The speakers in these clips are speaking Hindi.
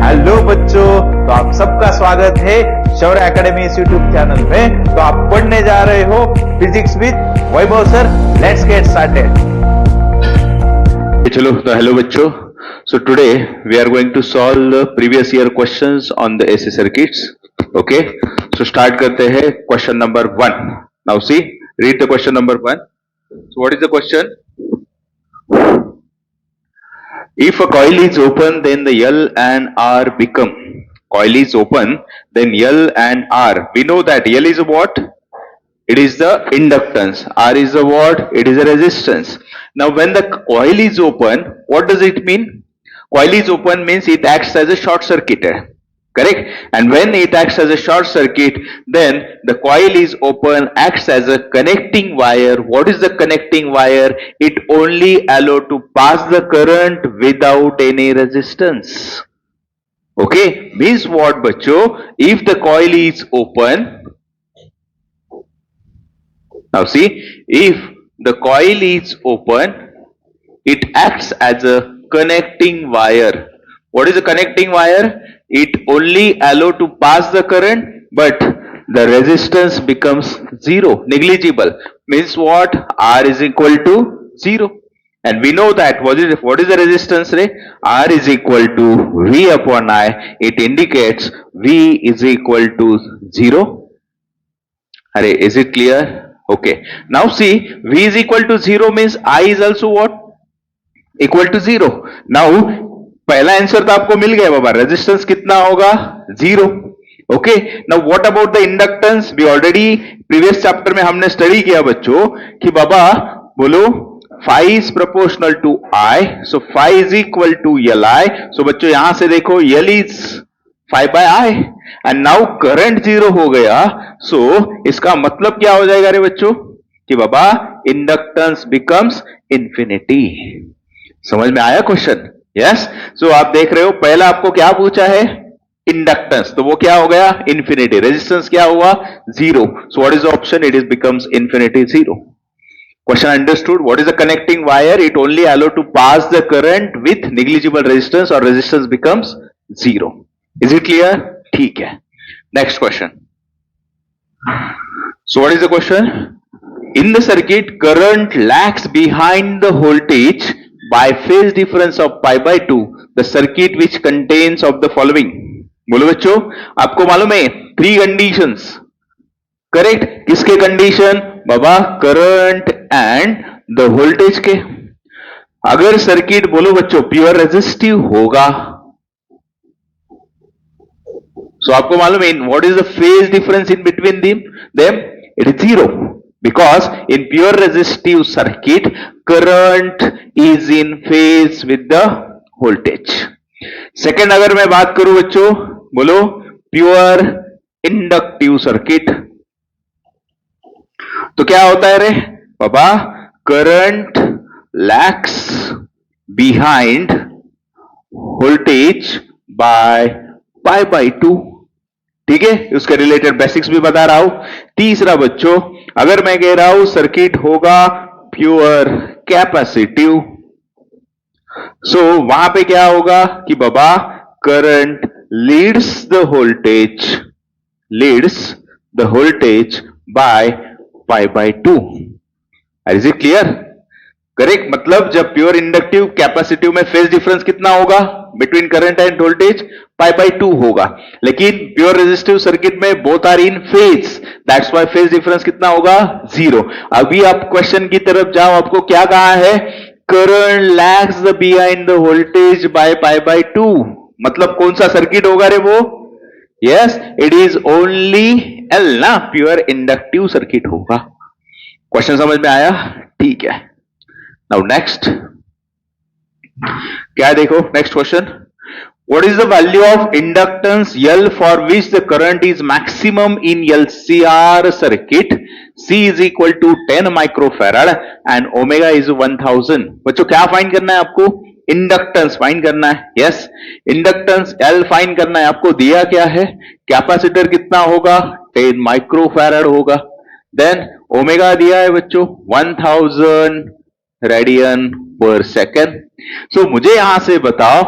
हेलो बच्चों, तो आप सबका स्वागत है शौर्य एकेडमी इस यूट्यूब चैनल में। तो आप पढ़ने जा रहे हो physics with Vaibhav sir. Let's get started. चलो, तो हेलो बच्चों। So today we are going to solve the previous year questions on the AC circuits. Okay, so start करते हैं question number 1. Now see, read the question number 1. So what is the question? If a coil is open, then the L and R become. Coil is open, then L and R. We know that L is what? It is the inductance. R is the what? It is a resistance. Now when the coil is open, what does it mean? Coil is open means it acts as a short circuit. Correct? And when it acts as a short circuit, then the coil is open, acts as a connecting wire. What is the connecting wire? It only allow to pass the current without any resistance. Okay? Means what, bacho? If the coil is open, now see, if the coil is open, it acts as a connecting wire. What is a connecting wire? It only allow to pass the current, but the resistance becomes zero, negligible. Means what? R is equal to 0. And we know that what is the resistance, right? R is equal to V upon I. It indicates V is equal to 0. Array, is it clear? Okay. Now see, V is equal to 0 means I is also what? Equal to 0. Now पहला आंसर तो आपको मिल गया बाबा, रेजिस्टेंस कितना होगा? 0. Okay, now what about the inductance? We already previous chapter में हमने स्टडी किया बच्चों कि बाबा बोलो phi is proportional to I, so phi is equal to Li. so बच्चों यहां से देखो L is phi by I and now current 0 हो गया, so इसका मतलब क्या हो जाएगा रे बच्चों कि बाबा इंडक्टेंस बिकम्स इंफिनिटी। समझ में आया क्वेश्चन? यस। सो आप देख रहे हो पहला आपको क्या पूछा है? इंडक्टेंस, तो वो क्या हो गया? इंफिनिटी। रेजिस्टेंस क्या हुआ? 0. So what is the option? It is becomes infinity 0. Question understood? What is the connecting wire? It only allow to pass the current with negligible resistance और resistance becomes 0. Is it clear? ठीक है। Next question. So what is the question? In the circuit, current lags behind the voltage by phase difference of pi by 2. The circuit which contains of the following. बोलो बच्चों, आपको मालूम है 3 कंडीशंस। करेक्ट? किसके condition? Baba current and the voltage के। अगर सर्किट बोलो बच्चों प्योर रेजिस्टिव होगा, सो आपको मालूम है what is the phase difference in between them? It is 0. Because in pure resistive circuit, current is in phase with the voltage. Second, अगर मैं बात करूं बच्चों, बोलो pure inductive circuit, तो क्या होता है रे बाबा? current lags behind voltage by pi by 2. ठीक है, उसके रिलेटेड बेसिक्स भी बता रहा हूं। तीसरा बच्चों, अगर मैं कह रहा हूं सर्किट होगा प्योर कैपेसिटिव, सो वहां पे क्या होगा कि बाबा current leads the voltage by pi by 2. Is it clear? Correct? मतलब जब प्योर इंडक्टिव कैपेसिटिव में फेज डिफरेंस कितना होगा between current and voltage? Pi by 2 होगा। लेकिन प्योर रेजिस्टिव सर्किट में both are in phase, that's why phase difference कितना होगा? 0. अभी आप क्वेश्चन की तरफ जाओ, आपको क्या कहा है? Current lags behind the voltage by pi by 2। मतलब कौन सा सर्किट होगा रे वो? Yes, it is only L ना, प्योर इंडक्टिव सर्किट होगा। क्वेश्चन समझ में आया? ठीक है। नाउ नेक्स्ट क्या देखो, next question. What is the value of inductance L for which the current is maximum in LCR circuit? C is equal to 10 microfarad and omega is 1000. बच्चों क्या फाइंड करना है आपको? इंडक्टेंस फाइंड करना है। यस, इंडक्टेंस L फाइंड करना है। आपको दिया क्या है? कैपेसिटर कितना होगा? 10 माइक्रोफैराड होगा। देन ओमेगा दिया है बच्चों 1000 रेडियन पर सेकेंड। सो मुझे यहां से बताओ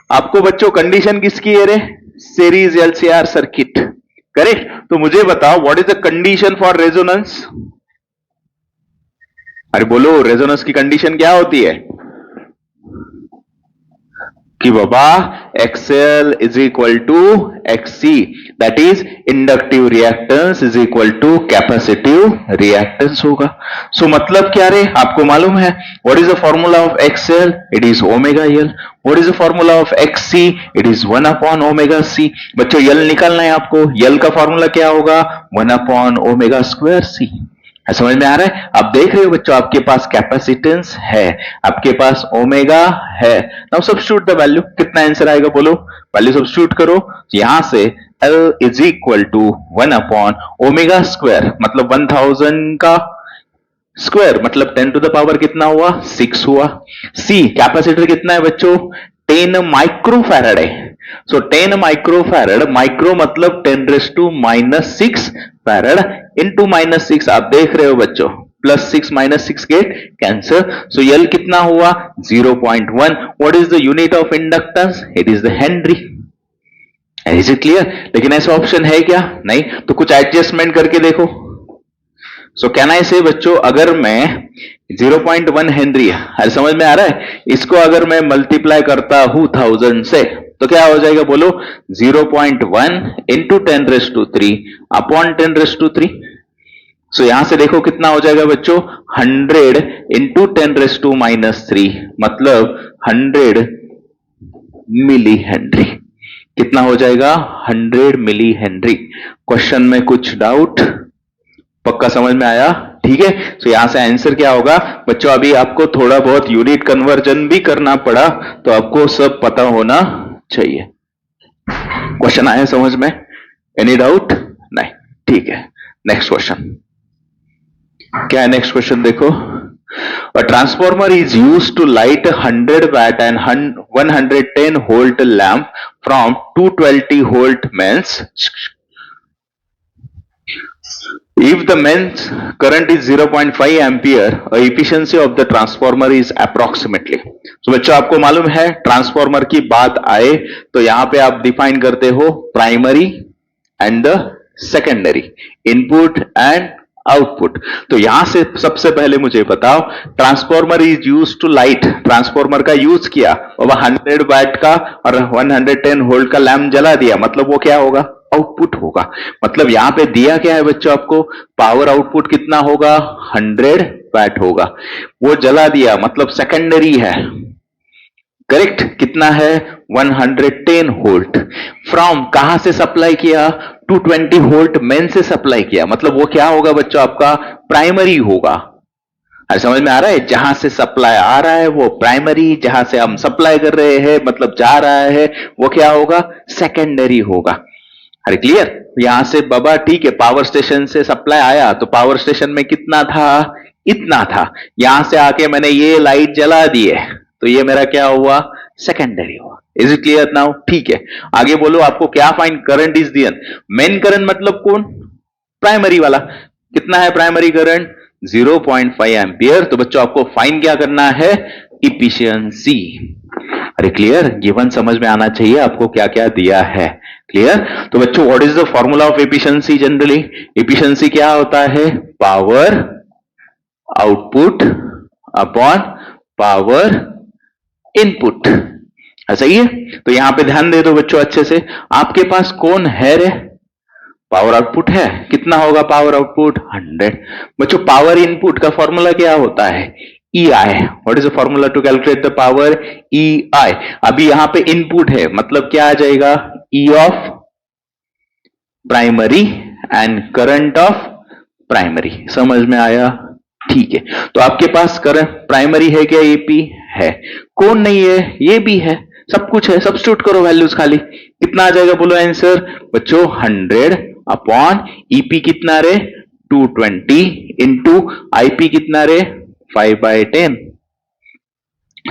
आपको बच्चों कंडीशन किसकी है रे? Series LCR circuit, correct. तो मुझे बताओ what is the condition for resonance? अरे बोलो, रेजोनेंस की कंडीशन क्या होती है? कि बाबा XL is equal to XC, that is inductive reactance is equal to capacitive reactance होगा। सो मतलब क्या रे, आपको मालूम है what is the formula of XL? It is omega L। What is the formula of XC? It is 1 upon omega C। बच्चों L निकालना है आपको, L का फॉर्मूला क्या होगा? 1 अपॉन ओमेगा स्क्वायर C। समझ में आ रहा है? आप देख रहे हो बच्चों, आपके पास कैपेसिटेंस है, आपके पास ओमेगा है। नाउ सब्स्टिट्यूट द वैल्यू, कितना आंसर आएगा बोलो? वैल्यू सब्स्टिट्यूट करो, यहां से L is equal to 1 upon omega square, मतलब 1000 का स्क्वायर, मतलब 10 टू द पावर कितना हुआ? 6 हुआ। C कैपेसिटर कितना है बच्चों? 10 माइक्रोफैराड है। सो 10 माइक्रोफैराड, माइक्रो मतलब 10 रेज़ टू -6 फैराड इनटू -6, आप देख रहे हो बच्चों, +6 -6 गेट कैंसर। सो L कितना हुआ? 0.1। What is the unit of inductance? It is the Henry. Is it clear? लेकिन ऐसा ऑप्शन है क्या? नहीं। तो कुछ एडजस्टमेंट करके देखो। सो कैन आई से बच्चों, अगर मैं 0.1 हेनरी, अरे समझ में आ रहा है, इसको अगर मैं मल्टीप्लाई करता हूं 1000 से, तो क्या हो जाएगा बोलो? 0.1 into 10 raise to 3 upon 10 raise to 3। So यहां से देखो कितना हो जाएगा बच्चों? 100 इंटू 10 रेज़ टू -3, मतलब 100 मिली हेनरी। कितना हो जाएगा? 100 मिली हेनरी। क्वेश्चन में कुछ डाउट? पक्का समझ में आया? ठीक है। तो यहां से आंसर क्या होगा बच्चों? अभी आपको थोड़ा बहुत यूनिट कन्वर्जन भी करना पड़ा, तो आपको सब पता होना चाहिए। क्वेश्चन आया समझ में? Any doubt? नहीं, ठीक है। नेक्स्ट क्वेश्चन क्या है? नेक्स्ट क्वेश्चन देखो, a transformer is used to light a 100 watt and 110 volt lamp from 220 volt mains. If the mains current is 0.5 ampere, a efficiency of the transformer is approximately. So बच्चों आपको मालूम है, ट्रांसफॉर्मर की बात आए तो यहां पे आप डिफाइन करते हो primary and the secondary, input and output. तो यहां से सबसे पहले मुझे बताओ, transformer is use to light, transformer का यूज किया और 100 वाट का और 110 वोल्ट का लैम्प जला दिया, मतलब वो क्या होगा? आउटपुट होगा। मतलब यहां पे दिया क्या है बच्चों आपको? पावर आउटपुट कितना होगा? 100 वाट होगा। वो जला दिया मतलब सेकेंडरी है, करेक्ट। कितना है? 110 वोल्ट। फ्रॉम कहां से सप्लाई किया? 220 वोल्ट मेन से सप्लाई किया, मतलब वो क्या होगा बच्चों? आपका प्राइमरी होगा। अरे समझ में आ रहा है? जहां से सप्लाई आ रहा है वो प्राइमरी, जहां से हम सप्लाई कर रहे हैं मतलब जा रहा है, वो क्या होगा? सेकेंडरी होगा। अरे क्लियर? यहां से बाबा ठीक है, पावर स्टेशन से सप्लाई आया तो पावर स्टेशन में कितना था? इतना था। यहां से आके मैंने ये लाइट जला दी है, तो ये मेरा क्या हुआ? सेकेंडरी हुआ। Is it clear now? ठीक है। आगे बोलो, आपको क्या find? Current is given. Main current मतलब कौन? प्राइमरी वाला। कितना है प्राइमरी करंट? 0.5 एम्पियर। तो बच्चों आपको फाइंड क्या करना है? इफिशियंसी। अरे क्लियर? गिवन समझ में आना चाहिए आपको क्या क्या दिया है। क्लियर? तो बच्चों what is the formula of efficiency? Generally efficiency क्या होता है? Power output upon power input. सही है? तो यहां पे ध्यान दे दो बच्चों अच्छे से। आपके पास कौन है रे? पावर आउटपुट है। कितना होगा पावर आउटपुट? 100। बच्चों पावर इनपुट का फॉर्मूला क्या होता है? EI। What is the formula to calculate the power? EI। अभी यहां पे इनपुट है, मतलब क्या आ जाएगा? E of primary and current of primary. समझ में आया? ठीक है। तो आपके पास करंट प्राइमरी है क्या? AP है। कौन नहीं है? ये भी है। सब कुछ है, सब्स्टिट्यूट करो वैल्यूज खाली। कितना आ जाएगा बोलो आंसर? बच्चों 100 अपॉन EP कितना रे? 220 इंटू IP कितना रे? 5/10।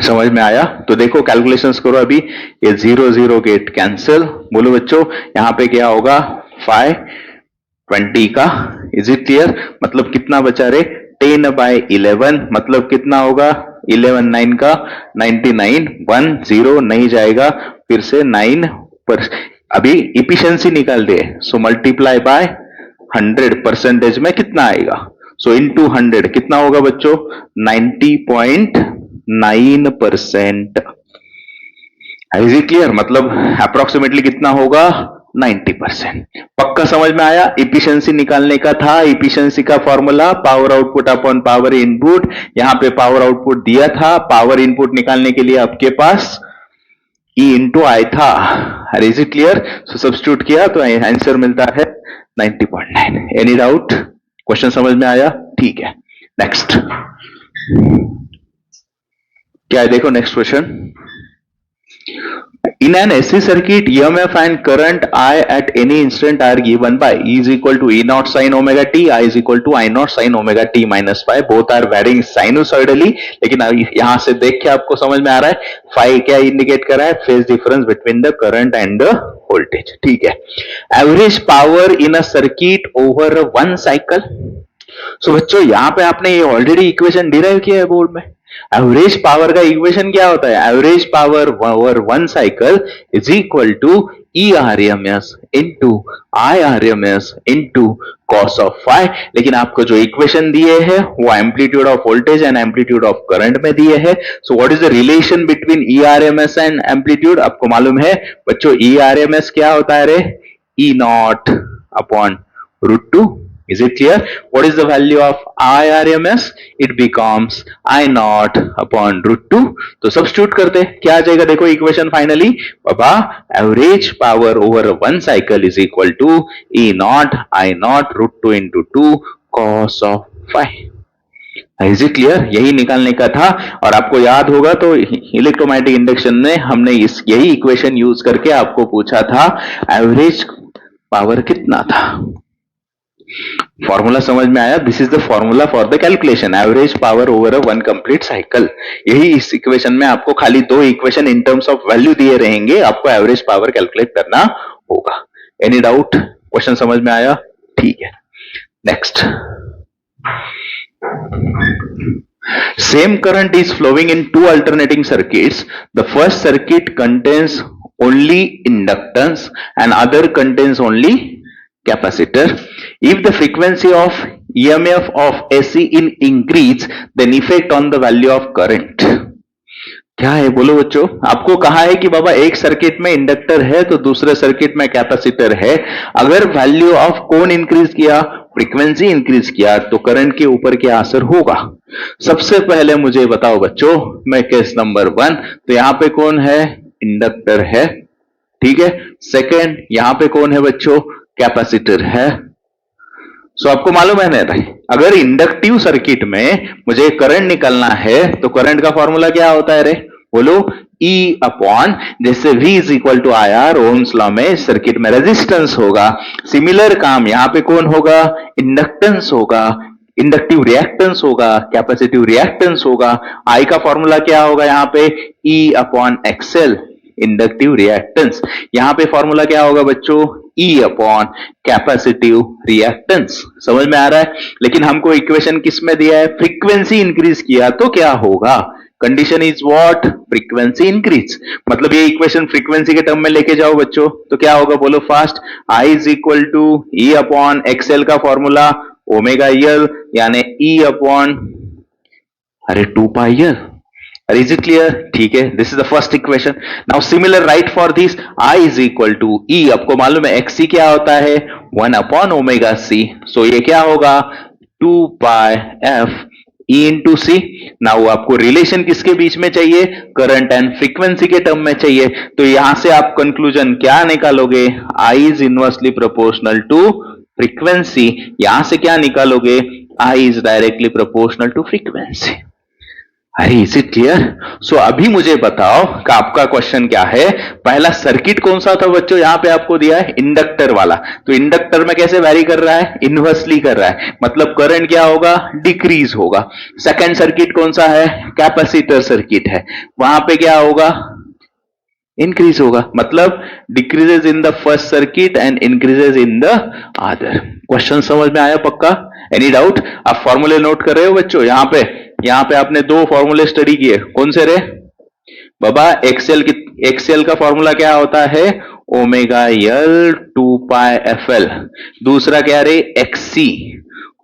समझ में आया? तो देखो कैलकुलेशंस करो अभी। ये 0 0 गेट कैंसिल। बोलो बच्चों यहां पे क्या होगा? 520 का। Is it clear? मतलब कितना बचा रे? 10/11, मतलब कितना होगा? 11 9 का 99, 1 0 नहीं जाएगा, फिर से 9 पर, अभी इफिशियंसी निकाल दे, सो मल्टीप्लाई बाय 100 परसेंटेज में कितना आएगा, सो इनटू 100 कितना होगा बच्चों, 90.9%। इज इट क्लियर, मतलब अप्रोक्सीमेटली कितना होगा, 90%। पक्का समझ में आया। इफिशियंसी निकालने का था, इफिशियंसी का formula power output upon power input, यहां पे पावर आउटपुट दिया था, पावर इनपुट निकालने के लिए आपके पास E इंटू आई था। Is it clear, so substitute किया तो आंसर मिलता है 90.9। एनी डाउट, क्वेश्चन समझ में आया, ठीक है। नेक्स्ट क्या है, देखो next question. In an AC circuit, EMF and current I at any instant are given by E is equal to E naught sin omega t, I is equal to I naught sin omega t minus phi. Both are varying sinusoidally. लेकिन यहां से देख के आपको समझ में आ रहा है phi क्या इंडिकेट कर रहा है, phase difference between the current and the voltage. ठीक है, average power in a circuit over one cycle. So बच्चों यहां पे आपने ये ऑलरेडी इक्वेशन डिराइव किया है बोर्ड में। एवरेज पावर का इक्वेशन क्या होता है, average power over one cycle is equal to E R M S into I R M S into cos of phi. लेकिन आपको जो इक्वेशन दिए हैं वो amplitude of voltage and amplitude of current में दिए हैं। So what is the relation between E R M S and amplitude, आपको मालूम है बच्चों, ई आर एम एस क्या होता है रे, E naught upon root two. Is it clear? What is the value of IRMS? It becomes I naught upon root 2. तो सब्स्टिट्यूट करते क्या आ जाएगा, देखो इक्वेशन फाइनली बाबा, average power over one cycle is equal to E not I not root 2 into 2 cos of phi. Is it clear, यही निकालने का था। और आपको याद होगा तो इलेक्ट्रोमैग्नेटिक इंडक्शन में हमने यही इक्वेशन यूज करके आपको पूछा था एवरेज पावर कितना था। फॉर्मूला समझ में आया, this is the formula for the calculation average power over a one complete cycle. यही इस इक्वेशन में आपको खाली दो equation in terms of value दिए रहेंगे, आपको एवरेज पावर कैलकुलेट करना होगा। एनी डाउट, क्वेश्चन समझ में आया, ठीक है। Next, same current is flowing in two alternating circuits. The first circuit contains only inductance and other contains only capacitor. If the frequency of EMF of AC in increase, then effect on the value of current. क्या है बोलो बच्चों, आपको कहा है कि बाबा एक सर्किट में इंडक्टर है तो दूसरे सर्किट में कैपेसिटर है। अगर वैल्यू ऑफ कौन इंक्रीज किया, फ्रीक्वेंसी इंक्रीज किया, तो करंट के ऊपर क्या असर होगा। सबसे पहले मुझे बताओ बच्चों, मैं केस नंबर 1, तो यहां पे कौन है, इंडक्टर है, ठीक है। सेकेंड, यहां पे कौन है बच्चों, कैपेसिटर है। सो आपको मालूम है ना, अगर इंडक्टिव सर्किट में मुझे करंट निकालना है तो करंट का फॉर्मूला क्या होता है रे, बोलो, E अपॉन, जैसे V is equal to I R, ohm's law में सर्किट में रेजिस्टेंस होगा। सिमिलर काम यहां पे कौन होगा, इंडक्टेंस होगा, इंडक्टिव रिएक्टेंस होगा, कैपेसिटिव रिएक्टेंस होगा। I का फॉर्मूला क्या होगा यहां पे, E upon XL, inductive reactance. यहां पे फॉर्मूला क्या होगा बच्चों, E अपॉन कैपेसिटिव रिएक्टेंस। समझ में आ रहा है। लेकिन हमको इक्वेशन किस में दिया है, फ्रीक्वेंसी इंक्रीज किया तो क्या होगा, condition is what, frequency increase. मतलब ये इक्वेशन फ्रीक्वेंसी के टर्म में लेके जाओ बच्चों, तो क्या होगा बोलो fast, I is equal to E upon XL का फॉर्मूला ओमेगा एल, यानी E upon 2 pi L. Is it clear? ठीक है, this is the first equation. Now similar write for this, I is equal to E, आपको मालूम है XC क्या होता है, 1 अपॉन ओमेगा C। सो ये क्या होगा, 2 पाई F E इंटू सी। नाउ आपको रिलेशन किसके बीच में चाहिए, करंट एंड फ्रीक्वेंसी के टर्म में चाहिए। तो यहां से आप कंक्लूजन क्या निकालोगे, I is inversely proportional to frequency. यहां से क्या निकालोगे, I is directly proportional to frequency. अरे इज इट क्लियर। सो अभी मुझे बताओ कि आपका क्वेश्चन क्या है, पहला सर्किट कौन सा था बच्चों, यहां पे आपको दिया है इंडक्टर वाला। तो इंडक्टर में कैसे वैरी कर रहा है, इनवर्सली कर रहा है, मतलब करंट क्या होगा, डिक्रीज होगा। सेकंड सर्किट कौन सा है, कैपेसिटर सर्किट है, वहां पे क्या होगा, इंक्रीज होगा, मतलब decreases in the first circuit and increases in the other. Question समझ में आया पक्का, एनी डाउट। आप फॉर्मूले नोट कर रहे हो बच्चों, यहां पे आपने दो फॉर्मूले स्टडी किए, कौन से रे, बाबा एक्सएल का फॉर्मूला क्या होता है? Omega L 2πfl। दूसरा क्या रे? एक्ससी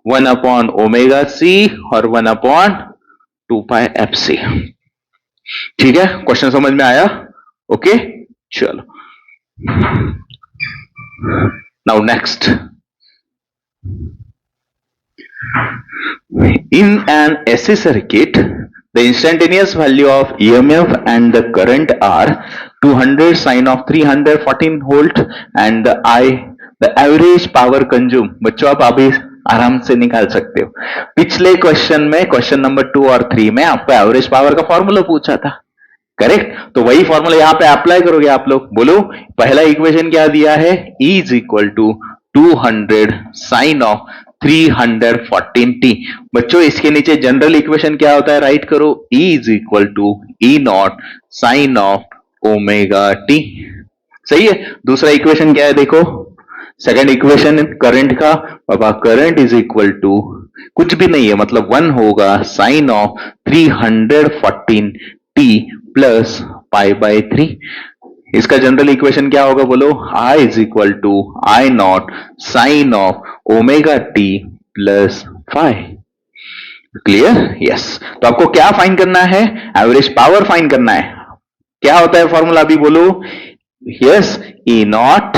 1/ओमेगा सी और 1/2πfc। ठीक है, क्वेश्चन समझ में आया? ओके, चलो now next. In an AC circuit, the instantaneous value of EMF and the current are 200 sine of 314 volt and the average power consumed। बच्चों आप अभी आराम से निकाल सकते हो। पिछले क्वेश्चन में, क्वेश्चन नंबर 2 और 3 में आपको एवरेज पावर का फॉर्मूला पूछा था, करेक्ट? तो वही फॉर्मूला यहां पे अप्लाई करोगे आप लोग। बोलो पहला इक्वेशन क्या दिया है? E is equal to 200 sine of 314t। बच्चों इसके नीचे जनरल इक्वेशन क्या होता है? राइट करो, E is equal to E not sine of omega t. सही है। दूसरा इक्वेशन क्या है देखो, सेकंड इक्वेशन करंट का, बाबा करंट इज इक्वल टू कुछ भी नहीं है, मतलब 1 होगा साइन ऑफ 314t प्लस π/3। इसका जनरल इक्वेशन क्या होगा बोलो? I is equal to I not sine of omega T plus 5। Clear? Yes. तो आपको क्या फाइंड करना है? एवरेज पावर फाइंड करना है। क्या होता है फॉर्मूला अभी बोलो? Yes, E not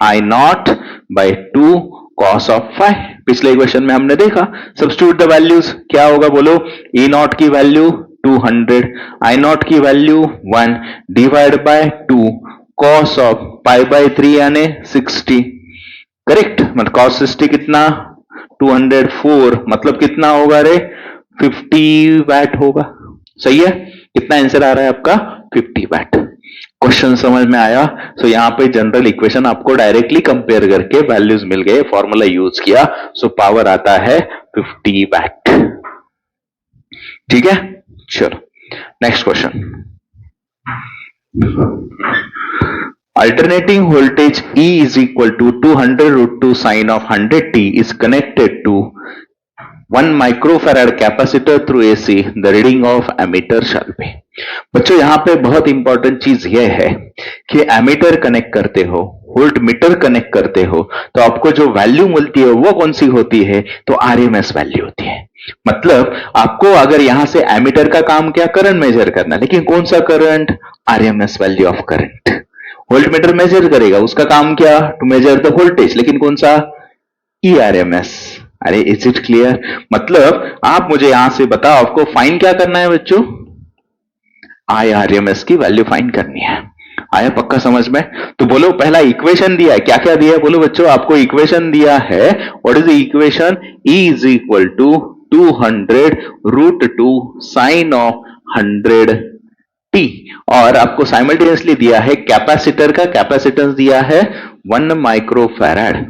I not by 2 cos of 5। पिछले इक्वेशन में हमने देखा, सब्स्टिट्यूट द वैल्यूज। क्या होगा बोलो? E नॉट की वैल्यू 200, I नॉट की value 1 divide by 2 cos of π/3 यानी 60। करेक्ट? मतलब cos 60 कितना? 204, मतलब कितना होगा रे? 50 वैट होगा। सही है। कितना आंसर आ रहा है आपका? 50 वैट। क्वेश्चन समझ में आया? सो यहां पे जनरल इक्वेशन आपको डायरेक्टली कंपेयर करके वैल्यूज मिल गए, फॉर्मूला यूज किया, सो पावर आता है 50 वैट। ठीक है, चलो next question. Alternating voltage E is equal to 200√2 sine of 100t is connected to 1 microfarad capacitor through AC. The reading of ammeter shall be। बच्चों यहाँ पे बहुत इंपॉर्टेंट चीज यह है कि एमीटर कनेक्ट करते हो, वोल्ट मीटर कनेक्ट करते हो, तो आपको जो वैल्यू मिलती है वो कौन सी होती है? तो आरएमएस वैल्यू होती है। मतलब आपको अगर यहां से एमीटर का काम क्या? करंट मेजर करना, लेकिन कौन सा current? RMS value of current. Volt meter major करेगा, उसका काम क्या? टू मेजर द वोल्टेज, लेकिन कौन सा? ईआरएमएस। अरे इज इट क्लियर? मतलब आप मुझे यहां से बताओ, आपको फाइंड क्या करना है बच्चों? आईआरएमएस की वैल्यू फाइंड करनी है। आया पक्का समझ में? तो बोलो पहला इक्वेशन दिया है, क्या क्या दिया है बोलो बच्चों? आपको इक्वेशन दिया है, what is the equation? E is equal to 200√2 sine of 100t, और आपको साइमल्टेनियसली दिया है कैपेसिटर का कैपेसिटेंस दिया है 1 माइक्रोफैराड।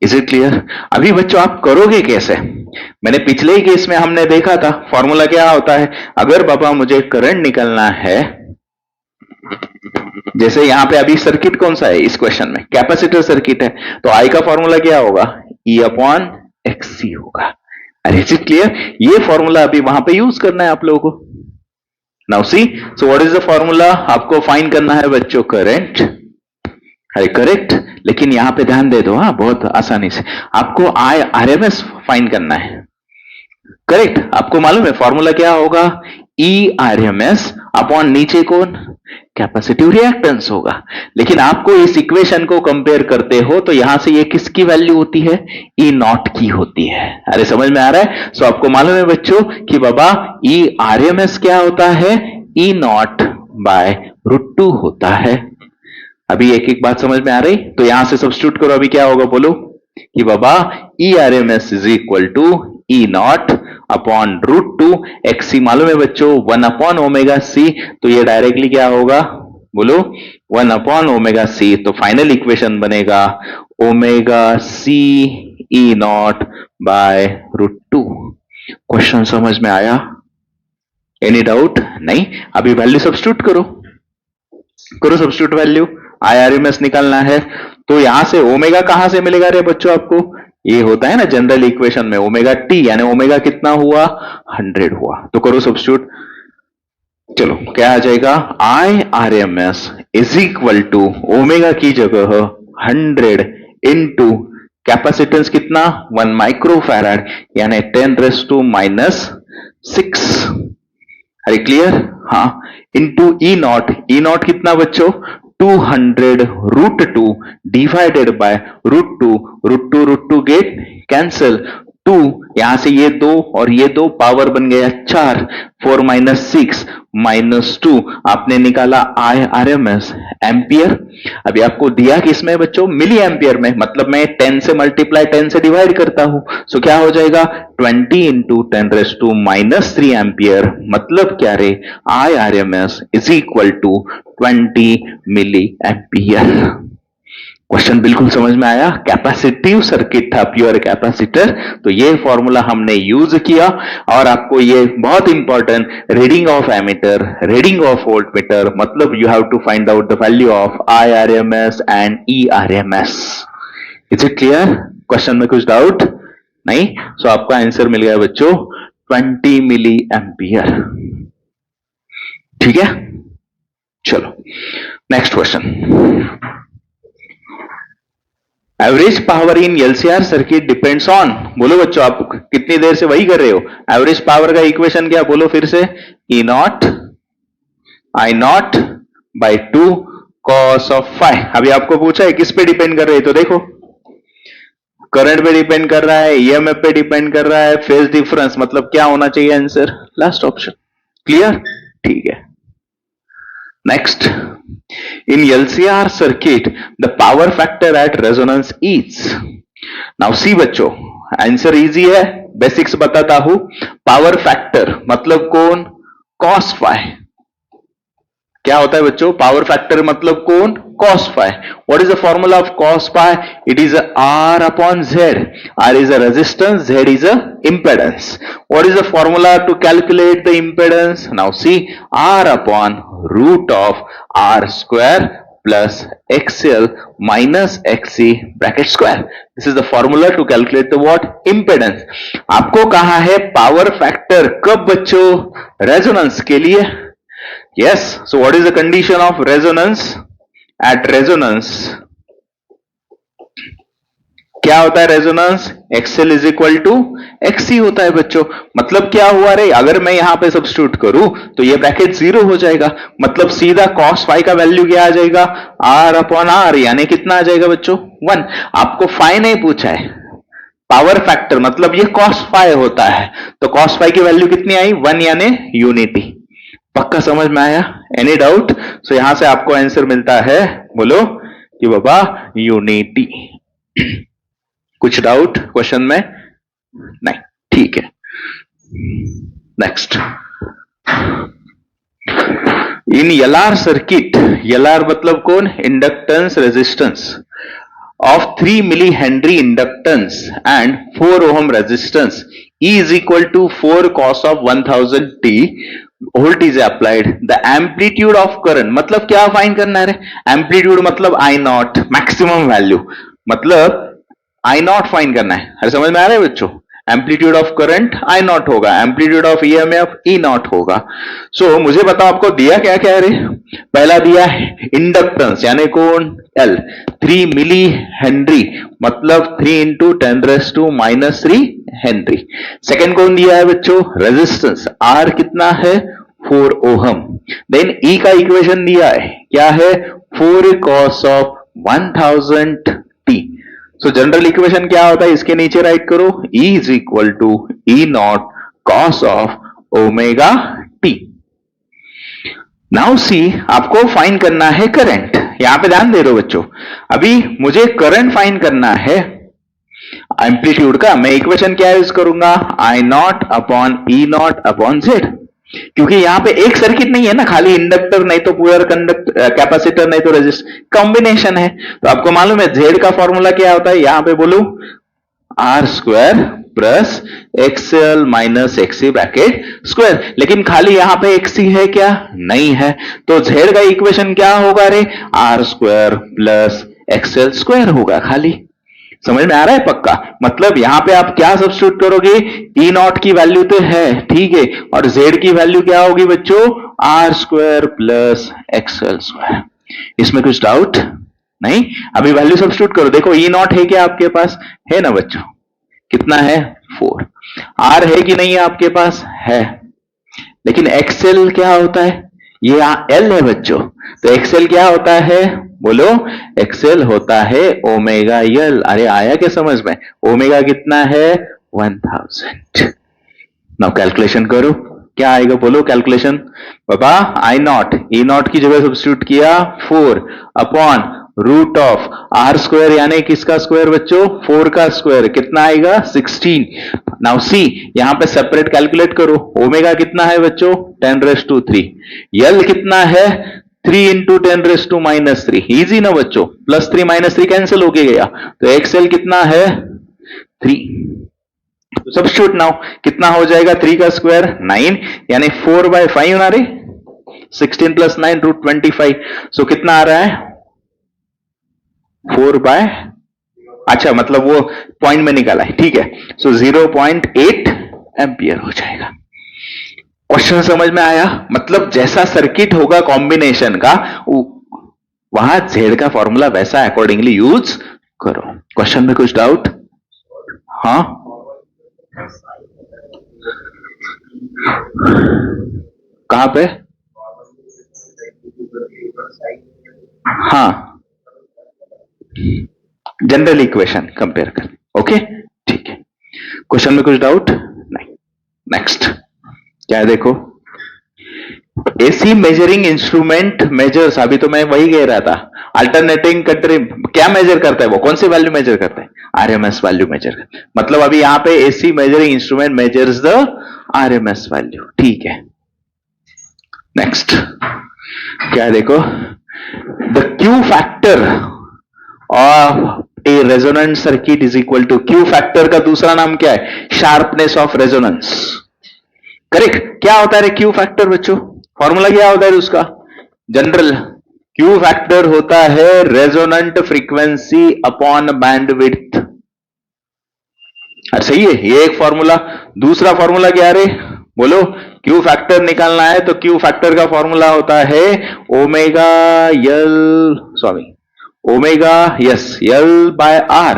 Is it clear? अभी बच्चों आप करोगे कैसे? मैंने पिछले ही केस में हमने देखा था, फॉर्मूला क्या होता है? अगर बाबा मुझे करंट निकलना है, जैसे यहां पे अभी सर्किट कौन सा है इस क्वेश्चन में? कैपेसिटर सर्किट है, तो आई का फॉर्मूला क्या होगा? E/XC होगा। अरे इज इट क्लियर? ये फॉर्मूला अभी वहां पे यूज करना है आप लोगों को। Now see, so what is the formula? आपको फाइंड करना है बच्चों करंट, है करेक्ट? लेकिन यहां पे ध्यान दे दो, हाँ, बहुत आसानी से आपको आरएमएस फाइंड करना है। करेक्ट? आपको मालूम है फॉर्मूला क्या होगा? ERMS अपॉन नीचे कौन? कैपेसिटिव रिएक्टेंस होगा। लेकिन आपको इस इक्वेशन को कंपेयर करते हो तो यहां से ये किसकी वैल्यू होती है? E नॉट की होती है। अरे समझ में आ रहा है? सो आपको मालूम है बच्चों कि बाबा ERMS क्या होता है? E नॉट बाय √2 होता है। अभी एक एक बात समझ में आ रही? तो यहां से सब्स्टिट्यूट करो, अभी क्या होगा बोलो? कि बाबा ERMS is equal to E not upon √2 XC मालूम है बच्चों 1/ओमेगा-C, तो ये डायरेक्टली क्या होगा बोलो? 1/ओमेगा-C। तो फाइनल इक्वेशन बनेगा ओमेगा-C E नॉट बाय √2। क्वेश्चन समझ में आया? Any doubt? नहीं? अभी वैल्यू सब्स्टिट्यूट करो, सब्स्टिट्यूट वैल्यू। IRMS निकालना है, तो यहां से ओमेगा कहां से मिलेगा रे बच्चों आपको? ये होता है ना जनरल इक्वेशन में ओमेगा टी, यानी ओमेगा कितना हुआ? 100 हुआ। तो करो सब्स्टिट्यूट। चलो क्या आ जाएगा, I R M S is equal to omega की जगह 100 इंटू कैपेसिटेंस कितना 1 माइक्रोफैराड यानी 10⁻⁻6। अरे क्लियर, हाँ, इंटू ई नॉट कितना बच्चों 200√2 डिवाइडेड बाय √2 गेट कैंसिल 2, यहां से ये 2 और ये 2 पावर बन गया 4, 4 - 6 -2, आपने निकाला IRMS एम्पियर। अभी आपको दिया किसमें बच्चों, मिली एम्पियर में, मतलब मैं 10 से मल्टीप्लाई 10 से डिवाइड करता हूं, सो क्या हो जाएगा 20 × 10⁻³ एम्पियर। मतलब क्या रे, IRMS is equal to 20 milli ampere. Question बिल्कुल समझ में आया, कैपेसिटिव सर्किट था, प्योर कैपेसिटर, तो ये फॉर्मूला हमने यूज किया। और आपको ये बहुत important, reading of ammeter, reading of voltmeter, मतलब you have to find out the value of IRMS and ERMS। Is it clear? Question में कुछ डाउट नहीं? सो आपका आंसर मिल गया बच्चों 20 मिली एम्पियर। ठीक है, चलो next question. Average power in LCR circuit depends on, बोलो बच्चों, आप कितनी देर से वही कर रहे हो, एवरेज पावर का इक्वेशन क्या, बोलो फिर से, E not I not by 2 cos of phi. अभी आपको पूछा है किस पे डिपेंड कर रहे हैं, तो देखो करंट पे डिपेंड कर रहा है, EMF पे डिपेंड कर रहा है, फेज डिफरेंस, मतलब क्या होना चाहिए आंसर, लास्ट ऑप्शन। क्लियर? ठीक है, next. In LCR circuit, the power factor at resonance is, now see बच्चों, आंसर इजी है, बेसिक्स बताता हूं। पावर फैक्टर मतलब कौन, cos फाई। क्या होता है बच्चों, पावर फैक्टर मतलब कौन, cos phi. What is the formula of cos phi, it is R upon Z। R is a resistance, Z is a impedance। what is the formula to calculate the impedance, now see, R upon root of R square plus XL minus XC bracket square। this is the formula to calculate the what, impedance। आपको कहा है पावर फैक्टर कब बच्चों, रेजोनेंस के लिए। yes, so what is the condition of resonance, at resonance क्या होता है, resonance XL is equal to XC होता है बच्चों। मतलब क्या हुआ रे, अगर मैं यहां पे सब्स्टिट्यूट करूं तो ये ब्रैकेट 0 हो जाएगा, मतलब सीधा cos फाई का वैल्यू क्या आ जाएगा, R अपॉन R, यानी कितना आ जाएगा बच्चों 1। आपको फाई नहीं पूछा है, पावर फैक्टर, मतलब ये cos फाई होता है, तो cos फाई की वैल्यू कितनी आई 1, यानी यूनिटी। पक्का समझ में आया, एनी डाउट? सो यहां से आपको आंसर मिलता है, बोलो कि बाबा यूनिटी। कुछ डाउट क्वेश्चन में? नहीं, ठीक है, next. In LR circuit, LR मतलब कौन, inductance resistance of 3 milli henry inductance and 4 ohm resistance, E is equal to 4 cos of 1000t voltage applied, the amplitude of current, मतलब क्या फाइंड करना है, एम्पलीट्यूड मतलब I नॉट, मैक्सिमम वैल्यू मतलब I नॉट फाइंड करना है। अरे समझ में आ रहा है बच्चों, amplitude of current I naught होगा, amplitude of EMF E naught होगा। सो मुझे बताओ आपको दिया क्या क्या है रे, पहला दिया है इंडक्टेंस यानी कौन, L 3 मिली हेनरी, मतलब 3 × 10⁻³ हेनरी। सेकेंड कौन दिया है बच्चों, रेजिस्टेंस R कितना है 4 ओहम। देन E का इक्वेशन दिया है, क्या है 4 cos of 1000t। So general equation क्या होता है, इसके नीचे राइट करो, E is equal to E not cos of omega t। Now see, आपको फाइंड करना है करंट, यहां पे ध्यान दे रहे हो बच्चों, अभी मुझे करंट फाइंड करना है एम्पलीट्यूड का, मैं इक्वेशन क्या यूज करूंगा, I not upon E not upon Z, क्योंकि यहां पे एक सर्किट नहीं है ना, खाली इंडक्टर नहीं तो प्योर कैपेसिटर नहीं तो रेजिस्टर, कॉम्बिनेशन है। तो आपको मालूम है Z का फॉर्मूला क्या होता है, यहां पे बोलू R square plus XL minus XC bracket square, लेकिन खाली यहां पे XC है क्या, नहीं है, तो Z का इक्वेशन क्या होगा रे, R square plus XL square होगा खाली। समझ में आ रहा है पक्का? मतलब यहां पे आप क्या सब्स्टिट्यूट करोगे, ई नॉट की वैल्यू तो है, ठीक है, और जेड की वैल्यू क्या होगी बच्चों, R square plus XL square. इसमें कुछ डाउट नहीं? अभी वैल्यू सब्स्टिट्यूट करो, देखो ई नॉट है क्या आपके पास, है ना बच्चों, कितना है 4। आर है कि नहीं है आपके पास, है, लेकिन एक्सएल क्या होता है, ये एल है बच्चों, तो एक्सएल क्या होता है, बोलो, एक्सएल होता है ओमेगा एल। अरे आया क्या समझ में, ओमेगा कितना है 1000। नाउ कैलकुलेशन करो, क्या आएगा बोलो कैलकुलेशन, बाबा आई नॉट, ई नॉट की जगह सब्स्टिट्यूट किया 4 upon root of R square, यानी किसका स्क्वायर बच्चों, 4 का स्क्वायर, कितना आएगा 16। नाउ सी, यहां पे सेपरेट कैलकुलेट करो, ओमेगा कितना है बच्चों 10⁻3, यल कितना है 3 इंटू 10⁻⁻3, इजी ना बच्चों, +3 -3 कैंसिल होके गया, तो एक्सएल कितना है 3। सब्स्टिट्यूट नाउ, कितना हो जाएगा 3 का स्क्वायर 9, यानी 4/5 ना रे, 16 + 9 √25, सो कितना आ रहा है 4 अच्छा मतलब वो पॉइंट में निकाला है, ठीक है, सो 0.8 एम्पियर हो जाएगा। क्वेश्चन समझ में आया? मतलब जैसा सर्किट होगा कॉम्बिनेशन का, वहां जेड का फॉर्मूला वैसा अकॉर्डिंगली यूज करो। क्वेश्चन में कुछ डाउट? हाँ, कहां पे? हाँ, जनरल इक्वेशन कंपेयर कर, ओके ठीक है। क्वेश्चन में कुछ डाउट नहीं? नेक्स्ट क्या है देखो, एसी मेजरिंग इंस्ट्रूमेंट मेजर्स, अभी तो मैं वही कह रहा था, अल्टरनेटिंग कंट्री क्या मेजर करता है, वो कौन सी वैल्यू मेजर करता है, आरएमएस वैल्यू मेजर करता है। मतलब अभी यहां पे AC measuring instrument measures the RMS value, ठीक है। नेक्स्ट क्या है देखो, the Q factor of a resonant circuit is equal to, Q factor का दूसरा नाम क्या है, शार्पनेस ऑफ रेजोनेंस, करेक्ट। क्या होता है क्यू फैक्टर बच्चों, फॉर्मूला क्या होता है उसका, जनरल, क्यू फैक्टर होता है रेजोनेंट फ्रीक्वेंसी अपॉन बैंडविड्थ। अरे सही है, ये एक फॉर्मूला। दूसरा फॉर्मूला क्या रे, बोलो, क्यू फैक्टर निकालना है तो क्यू फैक्टर का फॉर्मूला होता है omega L, sorry omega yes L by R.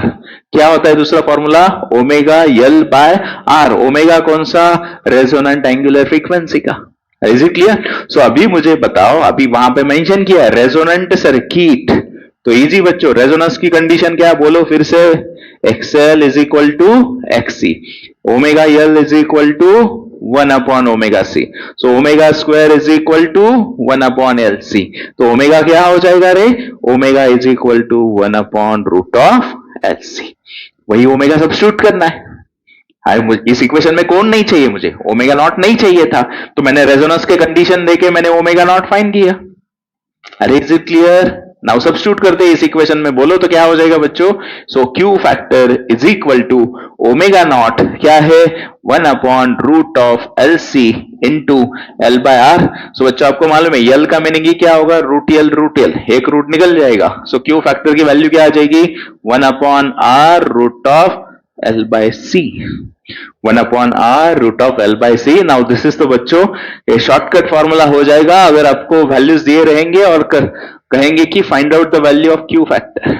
क्या होता है दूसरा formula, omega L by R. Omega कौन सा, रेजोनेंट एंगुलर फ्रीक्वेंसी का। Is it clear? सो अभी मुझे बताओ, अभी वहां पे मेंशन किया है रेजोनेंट सर्किट, तो इजी बच्चों, रेजोनेंस की कंडीशन क्या बोलो फिर से, XL is equal to XC, omega L is equal to 1 upon omega C, so omega square is equal to 1 upon L C. तो ओमेगा क्या हो जाएगा रे, omega is equal to 1 upon root of L C. वही ओमेगा सब्स्टिट्यूट करना है। इस इक्वेशन में कौन नहीं चाहिए, मुझे ओमेगा नॉट नहीं चाहिए था, तो मैंने रेजोनेंस के कंडीशन देके मैंने ओमेगा नॉट फाइंड किया। अरे is it clear? Now substitute करते हैं इस इक्वेशन में, बोलो तो क्या हो जाएगा बच्चों, so Q factor is equal to omega naught क्या है 1 upon root of L C into L by R. So बच्चों आपको मालूम है एल का मीनिंग क्या होगा, रूट एल, एक रूट निकल जाएगा, सो क्यू फैक्टर की वैल्यू क्या आ जाएगी 1 upon R root of L by C, 1 upon R root of L by C. Now this is तो बच्चों ये शॉर्टकट फॉर्मूला हो जाएगा अगर आपको वैल्यूज दिए रहेंगे और कहेंगे कि find out the value of Q factor.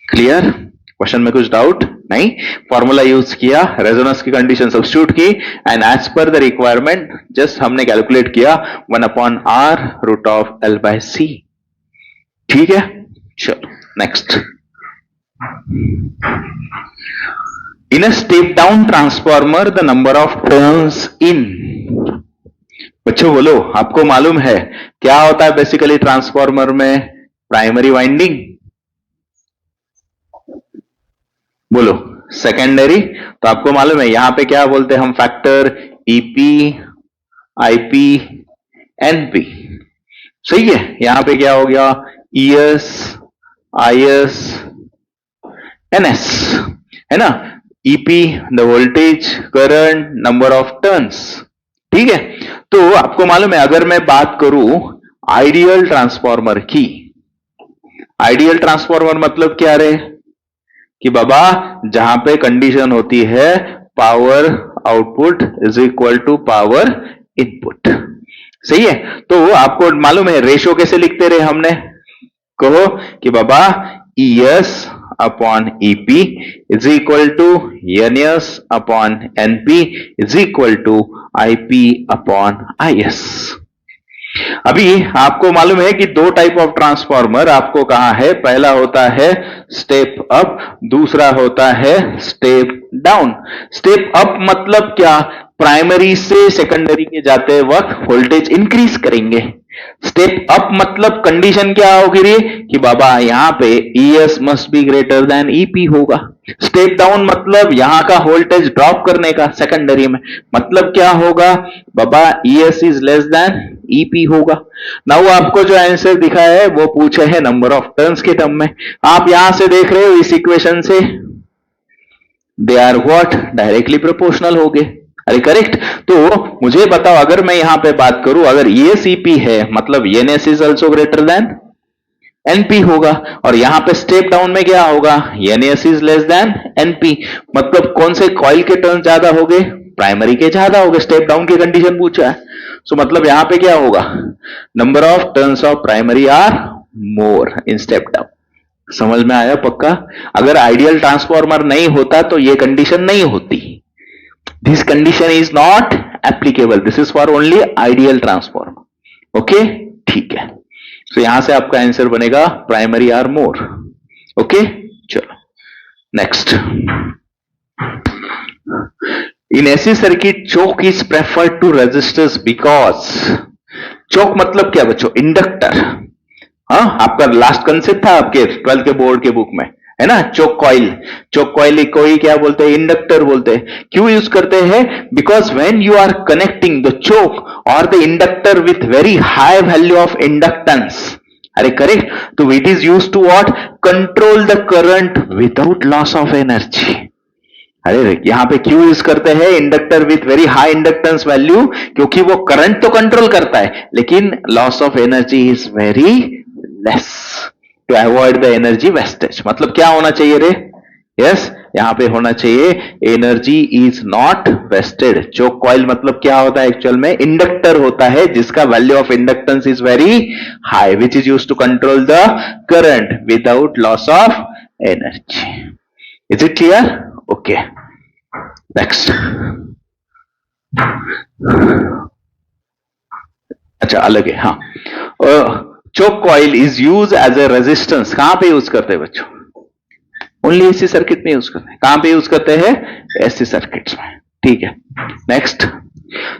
Clear? Question में कुछ डाउट नहीं? फॉर्मूला यूज किया, रेजोनेंस की कंडीशन सब्स्टिट्यूट की, and as per the requirement just हमने कैलकुलेट किया 1 upon R root of L by C. ठीक है, चलो next. In a step down transformer, the number of turns in, बच्चों बोलो, आपको मालूम है क्या होता है बेसिकली ट्रांसफॉर्मर में, प्राइमरी वाइंडिंग, बोलो सेकेंडरी, तो आपको मालूम है यहां पे क्या बोलते हैं हम, फैक्टर ईपी आईपी एनपी। सही है, यहां पे क्या हो गया, ईएस आईएस एनएस, है ना, EP the voltage current number of turns. ठीक है, तो आपको मालूम है अगर मैं बात करूं आइडियल ट्रांसफॉर्मर की, आइडियल ट्रांसफॉर्मर मतलब क्या रहे, कि बाबा जहां पे कंडीशन होती है power output is equal to power input. सही है। तो आपको मालूम है रेशो कैसे लिखते रहे हमने, कहो कि बाबा ES upon EP is equal to NS upon NP is equal to IP upon IS। अभी आपको मालूम है कि दो टाइप ऑफ ट्रांसफॉर्मर आपको कहा है, पहला होता है स्टेप अप, दूसरा होता है स्टेप डाउन। स्टेप अप मतलब क्या, प्राइमरी से सेकेंडरी के जाते वक्त वोल्टेज इंक्रीज करेंगे। स्टेप अप मतलब कंडीशन क्या होगी रे कि बाबा यहां पे ES must be greater than EP होगा। स्टेप डाउन मतलब यहां का वोल्टेज ड्रॉप करने का सेकेंडरी में, मतलब क्या होगा बाबा ES is less than EP होगा। नाउ आपको जो आंसर दिखा है वो पूछे है नंबर ऑफ टर्न्स के टर्म में। आप यहां से देख रहे हो इस इक्वेशन से they are what directly proportional हो गए। अरे करेक्ट। तो मुझे बताओ अगर मैं यहां पे बात करूं, अगर ES EP है मतलब NS is also greater than NP होगा, और यहां पे स्टेप डाउन में क्या होगा, NS is less than NP, मतलब कौन से कॉइल के टर्न ज्यादा हो गए, प्राइमरी के ज्यादा हो गए। स्टेप डाउन की कंडीशन पूछा है, सो मतलब यहां पे क्या होगा, number of turns of primary are more in step down. समझ में आया पक्का। अगर आइडियल ट्रांसफॉर्मर नहीं होता तो ये कंडीशन नहीं होती। This condition is not applicable, this is for only ideal transformer. Okay ठीक है। तो यहां से आपका आंसर बनेगा प्राइमरी आर मोर। ओके चलो next. In AC circuit choke is preferred to resistors because, choke मतलब क्या बच्चों, इंडक्टर। हाँ आपका लास्ट कंसेप्ट था आपके 12th के बोर्ड के बुक में है ना, चोक कॉइल। चोक कॉइल को ही क्या बोलते हैं, इंडक्टर बोलते हैं। क्यों यूज करते हैं, because when you are connecting the choke और the inductor with very high value of inductance, अरे करेक्ट, तो it is use to what, control the current without loss of energy. अरे यहां पे क्यों यूज करते हैं inductor with very high inductance value, क्योंकि वो करंट तो कंट्रोल करता है लेकिन loss of energy is very less, to avoid the energy wastage. मतलब क्या होना चाहिए रे, यस यहां पे होना चाहिए energy is not wasted. Choke coil मतलब क्या होता है एक्चुअल में, इंडक्टर होता है जिसका value of inductance is very high which is use to control the current without loss of energy. Is it clear? Okay next. अच्छा अलग है हाँ। Choke coil is use as a resistance, कहां पे यूज करते हैं बच्चों, ओनली एसी सर्किट में यूज करते हैं। कहां पे यूज करते हैं, एसी सर्किट्स में। ठीक है next.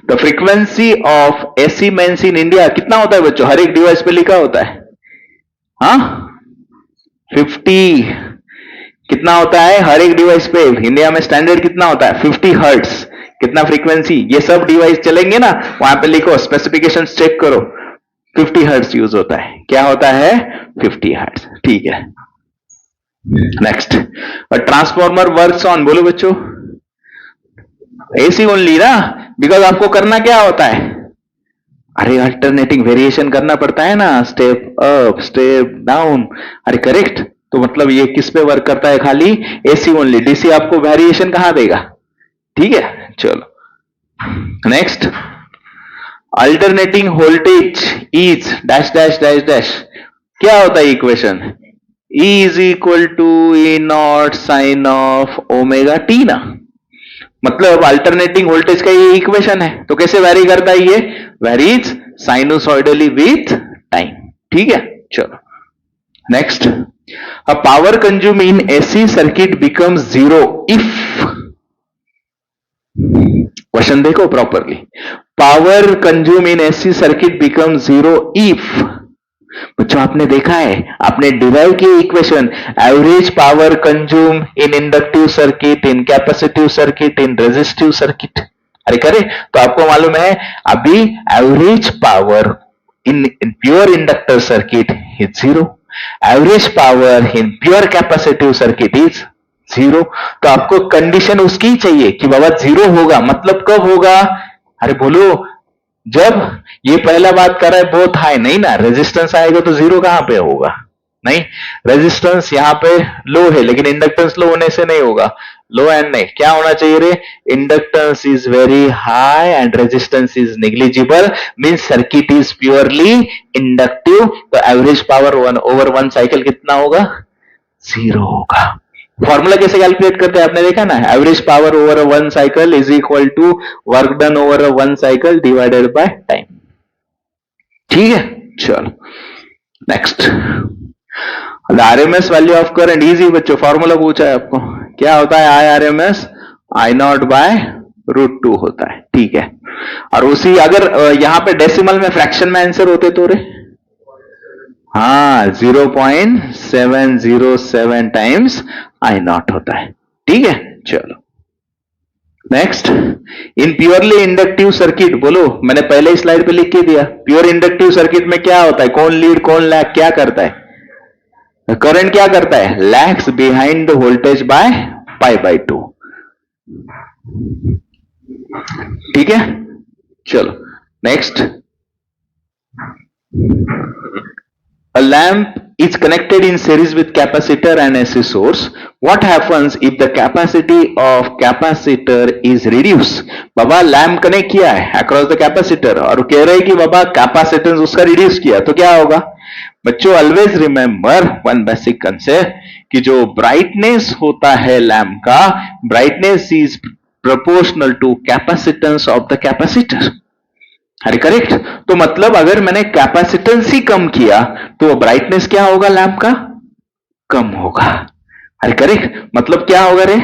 The frequency of AC mains in India कितना होता है बच्चों, हर एक डिवाइस पे लिखा होता है हाँ 50। कितना होता है हर एक डिवाइस पे, इंडिया में स्टैंडर्ड कितना होता है 50 हर्ट्ज। कितना फ्रीक्वेंसी, ये सब डिवाइस चलेंगे ना वहां पे लिखो, स्पेसिफिकेशन चेक करो, 50 हर्ट्ज यूज होता है। क्या होता है 50 हर्ट्ज। ठीक है नेक्स्ट। ट्रांसफॉर्मर वर्क्स ऑन, बोलो बच्चों, एसी ओनली ना, बिकॉज आपको करना क्या होता है, अरे अल्टरनेटिंग वेरिएशन करना पड़ता है ना, स्टेप अप स्टेप डाउन। अरे करेक्ट, तो मतलब ये किस पे वर्क करता है, खाली एसी ओनली। डीसी आपको वेरिएशन कहां देगा। ठीक है चलो next. Alternating voltage is dash dash dash dash, क्या होता है equation, E is equal to E not sine of omega T ना, मतलब अल्टरनेटिंग वोल्टेज का ये इक्वेशन है। तो कैसे वैरी करता है, ये वैरीज साइनोसॉइडली विथ टाइम। ठीक है चलो next. A power consume in AC circuit becomes zero if, question देखो properly, power consume in AC circuit become zero if, बच्चों आपने देखा है, आपने डिराइव की equation, average power consume in inductive circuit, in capacitive circuit, in resistive circuit. अरे करे, तो आपको मालूम है अभी average power in pure inductor circuit is zero, average power in pure capacitive circuit is zero. तो आपको कंडीशन उसकी चाहिए कि बाबा जीरो होगा, मतलब कब होगा, अरे बोलो जब ये पहला बात कर रहा है बहुत हाई, नहीं ना रेजिस्टेंस आएगा तो जीरो कहां पे होगा, नहीं, रेजिस्टेंस यहाँ पे लो है लेकिन इंडक्टेंस लो होने से नहीं होगा, लो एंड नहीं, क्या होना चाहिए रे, inductance is very high and resistance is negligible, means circuit is purely inductive, तो एवरेज पावर 1/1 साइकिल कितना होगा, 0 होगा। फॉर्मूला कैसे कैलकुलेट करते हैं आपने देखा ना, average power over a 1 cycle is equal to work done over a 1 cycle divided by time. ठीक है, चलो next, RMS value of current, easy बच्चों, फॉर्मूला पूछा है आपको, क्या होता है, I R M S I nought by √2 होता है। ठीक है, और उसी अगर यहां पे डेसिमल में फ्रैक्शन में आंसर होते तो रे, हाँ 0.707 टाइम्स आई नॉट होता है। ठीक है, चलो नेक्स्ट, इन प्योरली इंडक्टिव सर्किट, बोलो, मैंने पहले ही स्लाइड पे लिख के दिया, प्योर इंडक्टिव सर्किट में क्या होता है, कौन लीड कौन लैग, क्या करता है, करंट क्या करता है, lags behind the voltage by π/2। ठीक है, चलो next, a lamp is connected in series with capacitor and AC source. What happens if the capacity of capacitor is reduced? Baba lamp connect किया है अक्रॉस द कैपेसिटर और कह रहे हैं कि बाबा कैपेसिटेंस उसका रिड्यूस किया, तो क्या होगा बच्चों, always remember one basic concept कि जो ब्राइटनेस होता है लैम्प का, brightness is proportional to capacitance of the capacitor. अरे करेक्ट, तो मतलब अगर मैंने कैपेसिटेंस ही कम किया तो ब्राइटनेस क्या होगा लैंप का, कम होगा। अरे करेक्ट, मतलब क्या होगा रे,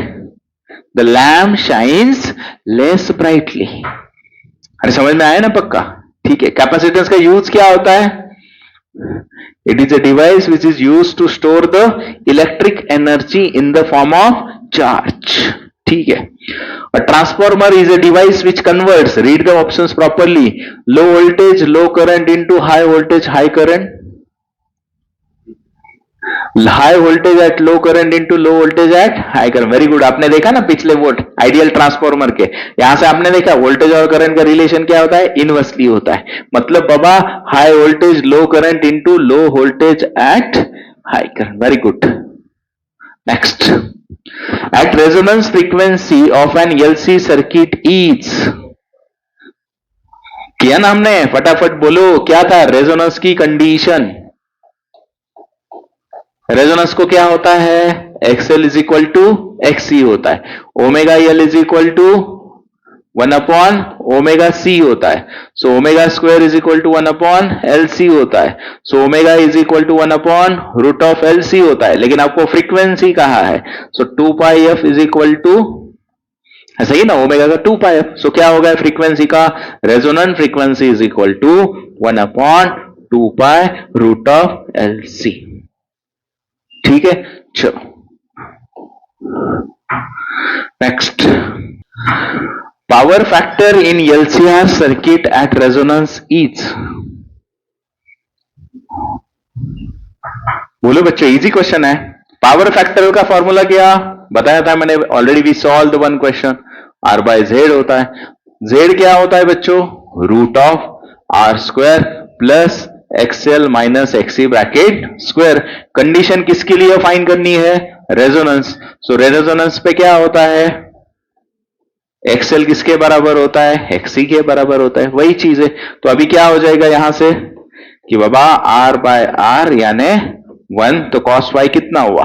the lamp shines less brightly. अरे समझ में आया ना पक्का, ठीक है। कैपेसिटेंस का यूज क्या होता है, it is a device which is use to store the electric energy in the form of charge. ठीक है, a transformer is a device which converts, read the options properly, low voltage low current into high voltage high current, high voltage at low current into low voltage at high current। Very good, आपने देखा ना पिछले वोल्ट आइडियल ट्रांसफॉर्मर के, यहां से आपने देखा वोल्टेज और करंट का रिलेशन क्या होता है, इनवर्सली होता है। मतलब बाबा high voltage low current into low voltage at high current. Very good, next, at resonance frequency of an LC circuit is, किया ना हमने, फटाफट बोलो क्या था रेजोनेंस की कंडीशन। रेजोनेंस को क्या होता है, XL is equal to XC होता है, omega L is equal to 1/ωc होता है, so omega square is equal to 1/LC होता है, so omega is equal to 1/√LC होता है। लेकिन आपको फ्रीक्वेंसी कहा है, सो 2πf इज इक्वल टू, ऐसा ही ना, ओमेगा का 2πf, सो क्या होगा फ्रीक्वेंसी का, resonant frequency is equal to 1/2π√LC। ठीक है, चलो next, power factor in LCR circuit at resonance is, बोलो बच्चों, इजी क्वेश्चन है। पावर फैक्टर का फॉर्मूला क्या बताया था मैंने already, we solve the one question, R/Z होता है। Z क्या होता है बच्चों, √R² plus XL minus XC bracket square. Condition किसके लिए फाइंड करनी है, रेजोनेंस, सो रेजोनेंस पे क्या होता है, XL किसके बराबर होता है, XC के बराबर होता है, वही चीज है। तो अभी क्या हो जाएगा यहां से कि बाबा R/R यानी 1, तो cos y कितना हुआ,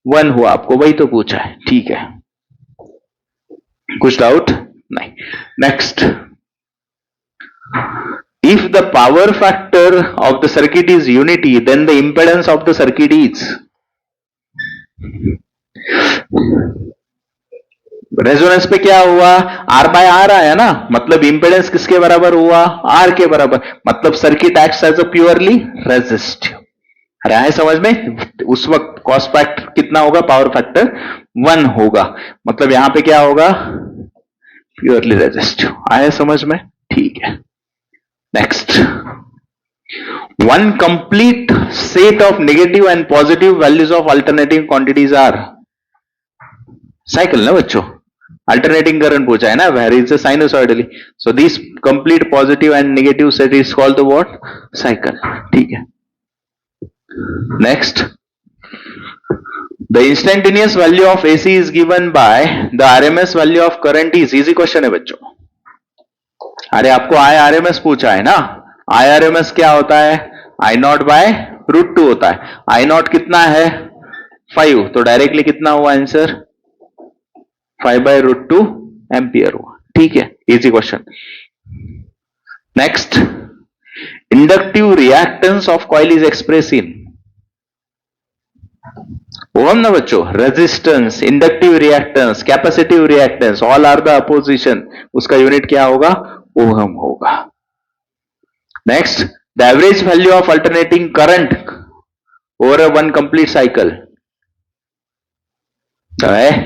1 हुआ, आपको वही तो पूछा है। ठीक है, कुछ डाउट नहीं। Next, if the power factor of the circuit is unity then the impedance of the circuit is, resonance पे क्या हुआ, R/R आया ना, मतलब इंपेडेंस किसके बराबर हुआ, R के बराबर, मतलब circuit acts as a purely resistive. अरे आए समझ में, उस वक्त कॉस्ट फैक्टर कितना होगा, पावर फैक्टर 1 होगा, मतलब यहां पे क्या होगा, प्योरली रेजिस्टिव। आए समझ में, ठीक है। Next, one complete set of negative and positive values of alternating quantities are, cycle ना बच्चों, alternating current पूछा है ना, varies sinusoidally, so this complete positive and negative set is called the what, cycle। ठीक है, Next, the instantaneous value of AC is given by the RMS value of current is easy question है बच्चों. अरे आपको IRMS पूछा है ना. IRMS क्या होता है? I नॉट बाय √2 होता है. I नॉट कितना है? 5. तो डायरेक्टली कितना हुआ आंसर? 5/√2 एम्पियर हुआ. ठीक है, easy question. Next, inductive reactance of coil is express in ohm ना बच्चों. Resistance, inductive reactance, capacitive reactance, all are the opposition. उसका यूनिट क्या होगा? ओहम होगा. Next, the average value of alternating current over one complete cycle.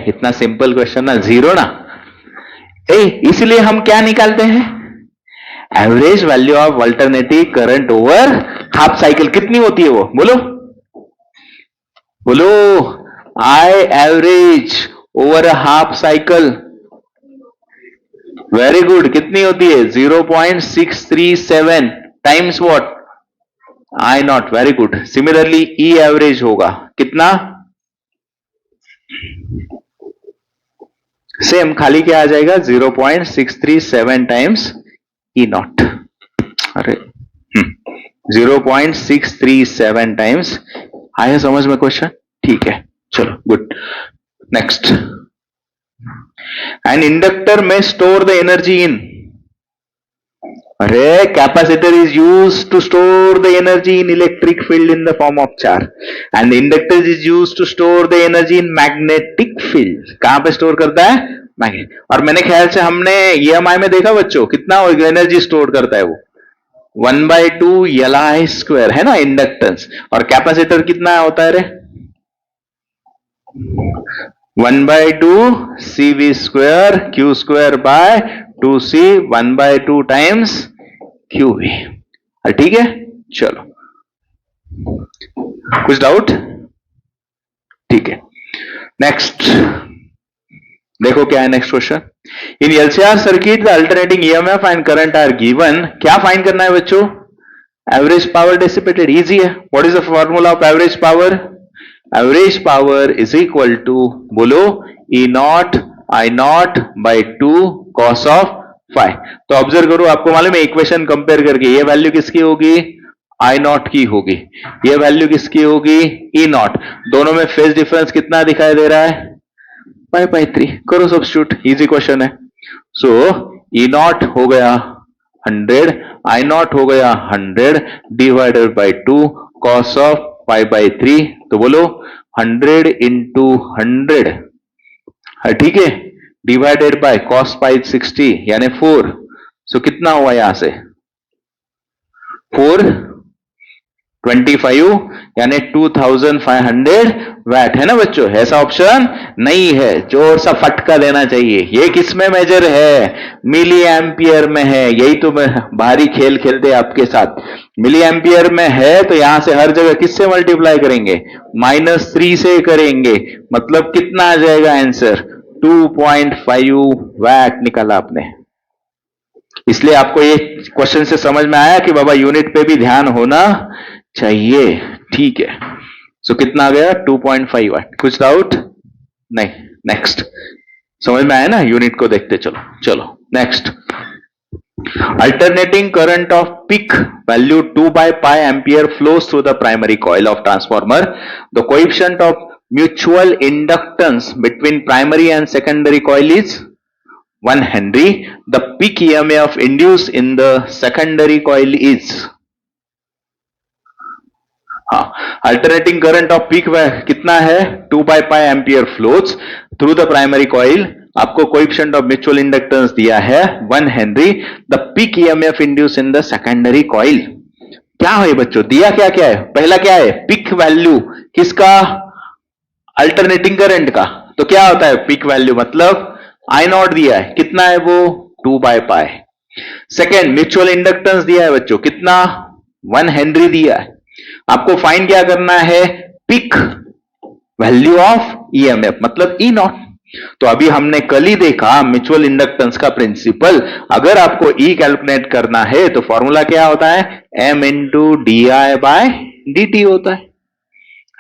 इतना सिंपल क्वेश्चन ना, जीरो ना. इसलिए हम क्या निकालते हैं? Average value of alternative current over half cycle. कितनी होती है वो? बोलो बोलो. I average over half cycle. Very good. कितनी होती है? 0.637 times what? I not. Very good. Similarly E average होगा कितना? सेम, खाली क्या आ जाएगा? 0.637 टाइम्स ई नॉट. अरे 0.637 टाइम्स. आया समझ में क्वेश्चन? ठीक है, चलो गुड. नेक्स्ट, एन इंडक्टर में स्टोर द एनर्जी इन. अरे capacitor is used to store the energy in electric field in the form of charge and inductor is used to store the energy in magnetic field. कहां पे स्टोर करता है? मैग्नेट. और मैंने ख्याल से हमने EMI में देखा बच्चों, कितना एनर्जी स्टोर करता है वो? 1/2 Li² है ना इंडक्टेंस. और कैपेसिटर कितना होता है रे? 1/2 CV² Q² bye 2C 1/2 times QV. ठीक है, चलो. कुछ डाउट? ठीक है. नेक्स्ट देखो क्या है next question. In LCR circuit the alternating EMF and current are given. क्या फाइंड करना है बच्चों? Average power dissipated. इजी है. What is the formula of average power? Average power is equal to, बोलो, E not I not by 2 cos of phi. तो ऑब्जर्व करो, आपको मालूम है इक्वेशन कंपेयर करके ये वैल्यू किसकी होगी? I नॉट की होगी. ये वैल्यू किसकी होगी? E not. दोनों में फेज डिफरेंस कितना दिखाई दे रहा है? π/3. करो सब्स्टिट्यूट, इजी क्वेश्चन है. सो E नॉट हो गया 100, I नॉट हो गया 100 डिवाइडेड बाई 2 cos ऑफ π/3. तो बोलो 100 इंटू 100, ठीक है, डिवाइडेड बाय cos π 60 यानी 4. सो कितना हुआ यहां से? 425 यानी 2500 वैट है ना बच्चों. ऐसा ऑप्शन नहीं है. जोर सा फटका देना चाहिए. ये किसमें मेजर है? मिली एम्पियर में है. यही तो भारी खेल खेलते आपके साथ. मिली एम्पियर में है तो यहां से हर जगह किससे मल्टीप्लाई करेंगे? -3 से करेंगे. मतलब कितना आ जाएगा आंसर? 2.5 वैट निकाला आपने. इसलिए आपको ये क्वेश्चन से समझ में आया कि बाबा यूनिट पे भी ध्यान होना चाहिए. ठीक है. सो कितना आ गया? 2.5 वैट. कुछ डाउट नहीं? नेक्स्ट. समझ में आया ना? यूनिट को देखते चलो. चलो next. Alternating current of peak value 2/pi ampere flows through the primary coil of transformer. The coefficient of mutual inductance between primary and secondary coil is 1 Henry. The peak EMF induced in the secondary coil is, alternating current of peak कितना है? 2/pi ampere flows through the primary coil. आपको कोएफिशिएंट ऑफ म्यूचुअल इंडक्टेंस दिया है 1 Henry. The peak EMF induce in the secondary coil. क्या है बच्चों? दिया क्या क्या है? पहला क्या है? Peak value. किसका? अल्टरनेटिंग करंट का. तो क्या होता है पिक वैल्यू? मतलब I नॉट दिया है. कितना है वो? 2/pi. सेकेंड, म्यूचुअल इंडक्टेंस दिया है बच्चों. कितना? 1 हेनरी दिया है. आपको फाइंड क्या करना है? पिक वैल्यू ऑफ EMF मतलब E नॉट. तो अभी हमने कल ही देखा म्यूचुअल इंडक्टेंस का प्रिंसिपल. अगर आपको E कैलकुलेट करना है तो फॉर्मूला क्या होता है? M × DI/dt होता है.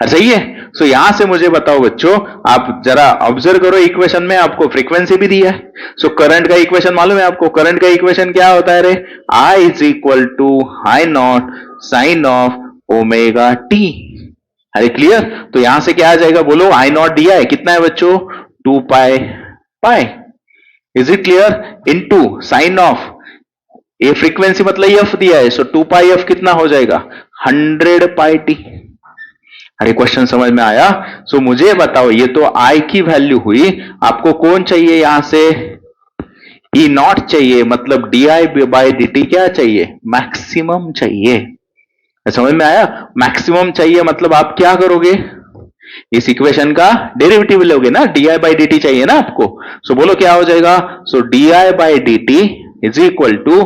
सही है। सो यहां से मुझे बताओ बच्चों, आप जरा ऑब्जर्व करो, इक्वेशन में आपको फ्रीक्वेंसी भी दी है। सो करंट का इक्वेशन मालूम है आपको? करंट का इक्वेशन क्या होता है रे? I is equal to I not sine of omega T. अरे क्लियर? तो यहां से क्या आ जाएगा बोलो? I नॉट दिया है, कितना है बच्चों? 2 pi pi, is it clear? Into sine of, ये फ्रीक्वेंसी मतलब एफ दिया है, सो 2 पाई एफ कितना हो जाएगा? 100 पाई टी। अरे क्वेश्चन समझ में आया? सो मुझे बताओ, ये तो आई की वैल्यू हुई, आपको कौन चाहिए यहां से? ई नॉट चाहिए, मतलब D I by d T क्या चाहिए? मैक्सिमम चाहिए। समझ में आया? मैक्सिमम चाहिए मतलब आप क्या करोगे? इस इक्वेशन का डेरिवेटिव लोगे ना, d I by d t चाहिए ना आपको। सो बोलो क्या हो जाएगा? So d I by d t is equal to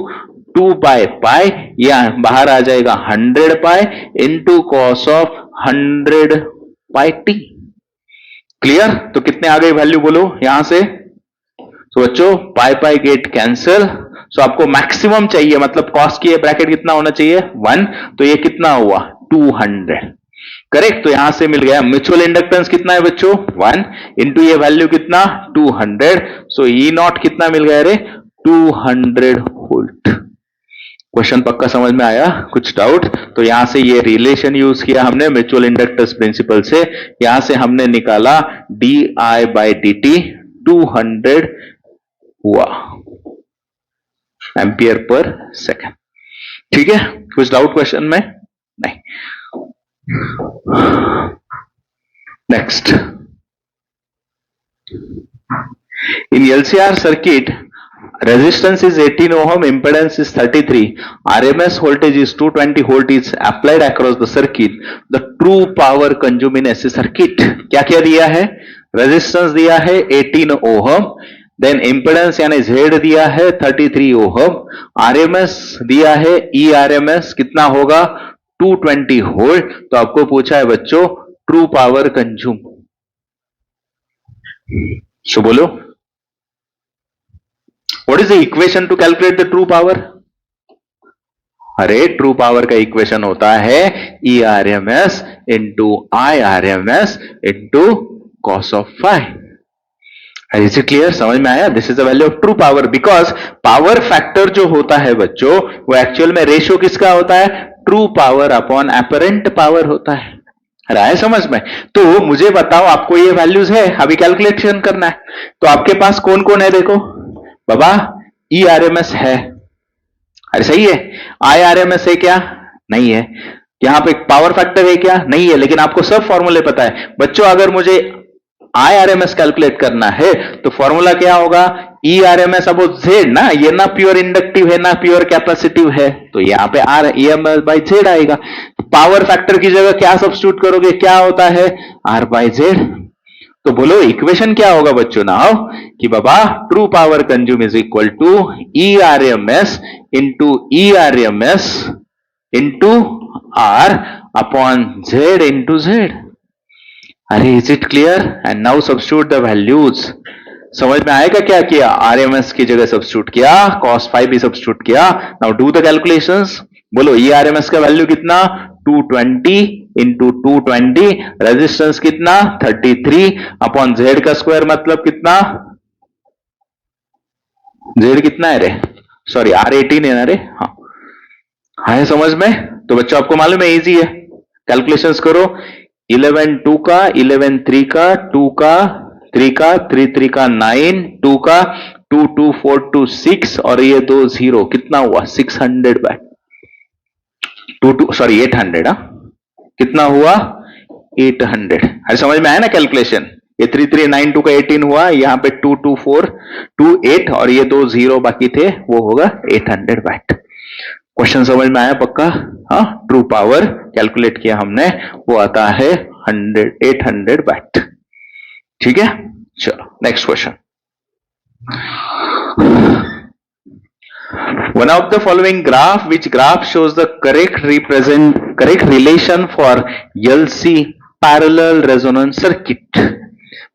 2 by pi, या बाहर आ जाएगा 100 pi into cos of 100 pi t. Clear? तो कितने आ गए वैल्यू बोलो यहां से? तो बच्चों पाई पाई गेट कैंसिल। सो आपको मैक्सिमम चाहिए, मतलब कॉस की ब्रैकेट कितना होना चाहिए? 1, तो ये कितना हुआ? 200। करेक्ट? तो यहां से मिल गया म्यूचुअल इंडक्टेंस कितना है बच्चों? 1 इंटू ये वैल्यू कितना? 200। सो ई नॉट कितना मिल गया रे? 200 वोल्ट। क्वेश्चन पक्का समझ में आया? कुछ डाउट? तो यहां से ये रिलेशन यूज किया हमने म्यूचुअल इंडक्टेंस प्रिंसिपल से, यहां से हमने निकाला D I by d T 200 हुआ एम्पियर पर सेकेंड। ठीक है? कुछ डाउट क्वेश्चन में? नहीं। Next, in LCR circuit resistance is 18 ohm, impedance is 33, RMS voltage is 220 volt is applied across the circuit, the true power consumed in AC circuit। क्या क्या दिया है? रेजिस्टेंस दिया है 18 ओहम, देन इंपेडेंस यानी Z दिया है 33 ओहम, RMS दिया है ERMS कितना होगा? 220 वोल्ट। तो आपको पूछा है बच्चों ट्रू पावर कंज्यूम। सो बोलो What is the equation to calculate the true power? अरे ट्रू पावर का इक्वेशन होता है ERMS into IRMS into cos of phi. Is it clear? समझ में आया? This is the value of true power, because power factor जो होता है बच्चों वो एक्चुअल में रेशियो किसका होता है? True power upon apparent power होता है। रहा है समझ में? तो मुझे बताओ, आपको ये वैल्यूज है, अभी कैलकुलेशन करना है, तो आपके पास कौन कौन है? देखो बाबा, ERMS है, अरे सही है। IRMS है क्या? नहीं है। यहां पे पावर फैक्टर है क्या? नहीं है। लेकिन आपको सब फॉर्मूले पता है बच्चों। अगर मुझे IRMS कैलकुलेट करना है तो फॉर्मूला क्या होगा? ERMS अपॉन Z ना, ये ना प्योर इंडक्टिव है ना प्योर कैपेसिटिव है, तो यहां पे EMS बाई Z आएगा। पावर फैक्टर की जगह क्या सब्स्टिट्यूट करोगे? क्या होता है? R by Z। तो बोलो इक्वेशन क्या होगा बच्चों नाउ? कि बाबा true power consume is equal to ERMS into R upon Z into Z। अरे is it clear? And now substitute the values. समझ में आएगा क्या किया? RMS की जगह सब्स्टिट्यूट किया, cos फाई भी सब्स्टिट्यूट किया। Now do the calculations. बोलो ERMS का वैल्यू कितना? 220 इंटू 220, रेजिस्टेंस कितना? 33 अपॉन Z का स्क्वायर मतलब कितना? Z कितना है रे? सॉरी R18 है ना रे? हाँ है समझ में? तो बच्चों आपको मालूम है, इजी है, कैलकुलेशंस करो। 11 2 का, 11 3 का, 2 का, 3 का, 3 3 का 9, 2 का 2 2 4 2 6 और ये 2 0, कितना हुआ? 600 बाय 2 सॉरी 800। कितना हुआ? 800। अरे समझ में आया ना कैलकुलेशन? ये 3 3 9 2 का 18 हुआ, यहाँ पे 2 2 4 2 8 और ये 2 0 बाकी थे, वो होगा 800 वाट। क्वेश्चन समझ में आया पक्का? हाँ, ट्रू पावर कैलकुलेट किया हमने, वो आता है 800 वाट। ठीक है, चलो next question. One of the following graph, which graph shows the correct relation for LC parallel resonance circuit?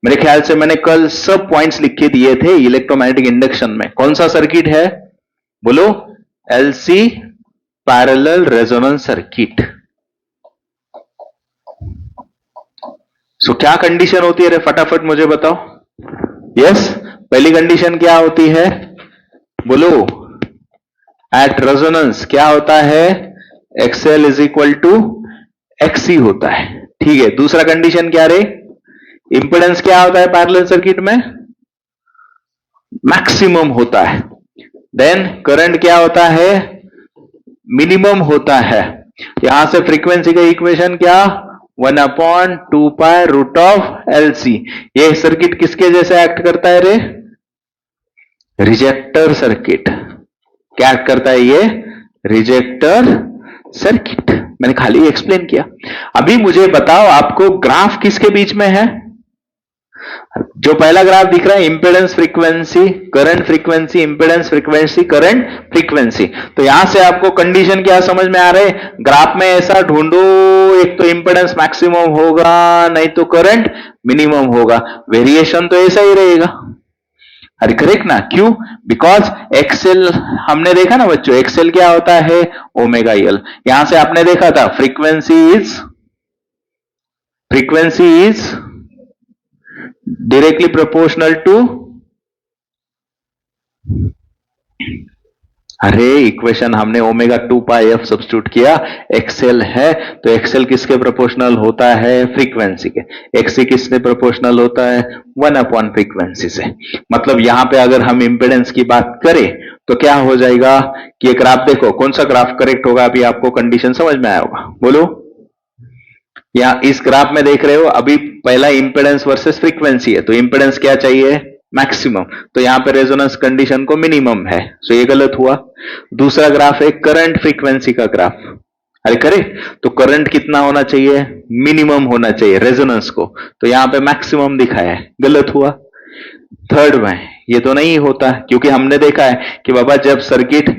मेरे ख्याल से मैंने कल सब पॉइंट्स लिख के दिए थे इलेक्ट्रोमैग्नेटिक इंडक्शन में। कौन सा सर्किट है बोलो? LC parallel resonance circuit. So क्या कंडीशन होती है रे, फटाफट मुझे बताओ। यस, पहली कंडीशन क्या होती है, बोलो। एट रेजोनेंस क्या होता है, XL is equal to XC होता है। ठीक है, दूसरा कंडीशन क्या रे, इंपेडेंस क्या होता है पैरेलल सर्किट में, मैक्सिमम होता है। देन करंट क्या होता है, मिनिमम होता है। यहां से फ्रीक्वेंसी का इक्वेशन क्या, 1/2π√LC। ये सर्किट किसके जैसे एक्ट करता है रे, रिजेक्टर सर्किट। क्या एक्ट करता है ये, रिजेक्टर सर्किट। मैंने खाली एक्सप्लेन किया। अभी मुझे बताओ आपको ग्राफ किसके बीच में है, जो पहला ग्राफ दिख रहा है impedance frequency current frequency, impedance frequency current frequency. तो यहां से आपको कंडीशन क्या समझ में आ रहा है, ग्राफ में ऐसा ढूंढो, एक तो इंपेडेंस मैक्सिमम होगा, नहीं तो करंट मिनिमम होगा, वेरिएशन तो ऐसा ही रहेगा। अरे करेक्ट ना, क्यों, बिकॉज एक्सएल हमने देखा ना बच्चों, एक्सएल क्या होता है, ओमेगा एल। यहां से आपने देखा था frequency is directly proportional to, अरे इक्वेशन हमने ओमेगा 2πf सब्स्टिट्यूट किया, एक्सएल है तो एक्सएल किसके प्रोपोर्शनल होता है, फ्रीक्वेंसी के। एक्सी किससे प्रोपोर्शनल होता है, 1 फ्रीक्वेंसी से। मतलब यहां पे अगर हम इंपेडेंस की बात करें तो क्या हो जाएगा कि एक ग्राफ देखो, कौन सा ग्राफ करेक्ट होगा, अभी आपको कंडीशन समझ में आया होगा, बोलो। या इस ग्राफ में देख रहे हो, अभी पहला इंपेडेंस वर्सेस फ्रीक्वेंसी है, तो इंपेडेंस क्या चाहिए, मैक्सिमम, तो यहां पे रेजोनेंस कंडीशन को मिनिमम है, सो ये गलत हुआ। दूसरा ग्राफ है करंट फ्रीक्वेंसी का ग्राफ, अरे करेक्ट, तो करंट कितना होना चाहिए, मिनिमम होना चाहिए रेजोनेंस को, तो यहां पे मैक्सिमम दिखाया है, गलत हुआ। थर्ड में ये तो नहीं होता, क्योंकि हमने देखा है कि बाबा जब सर्किट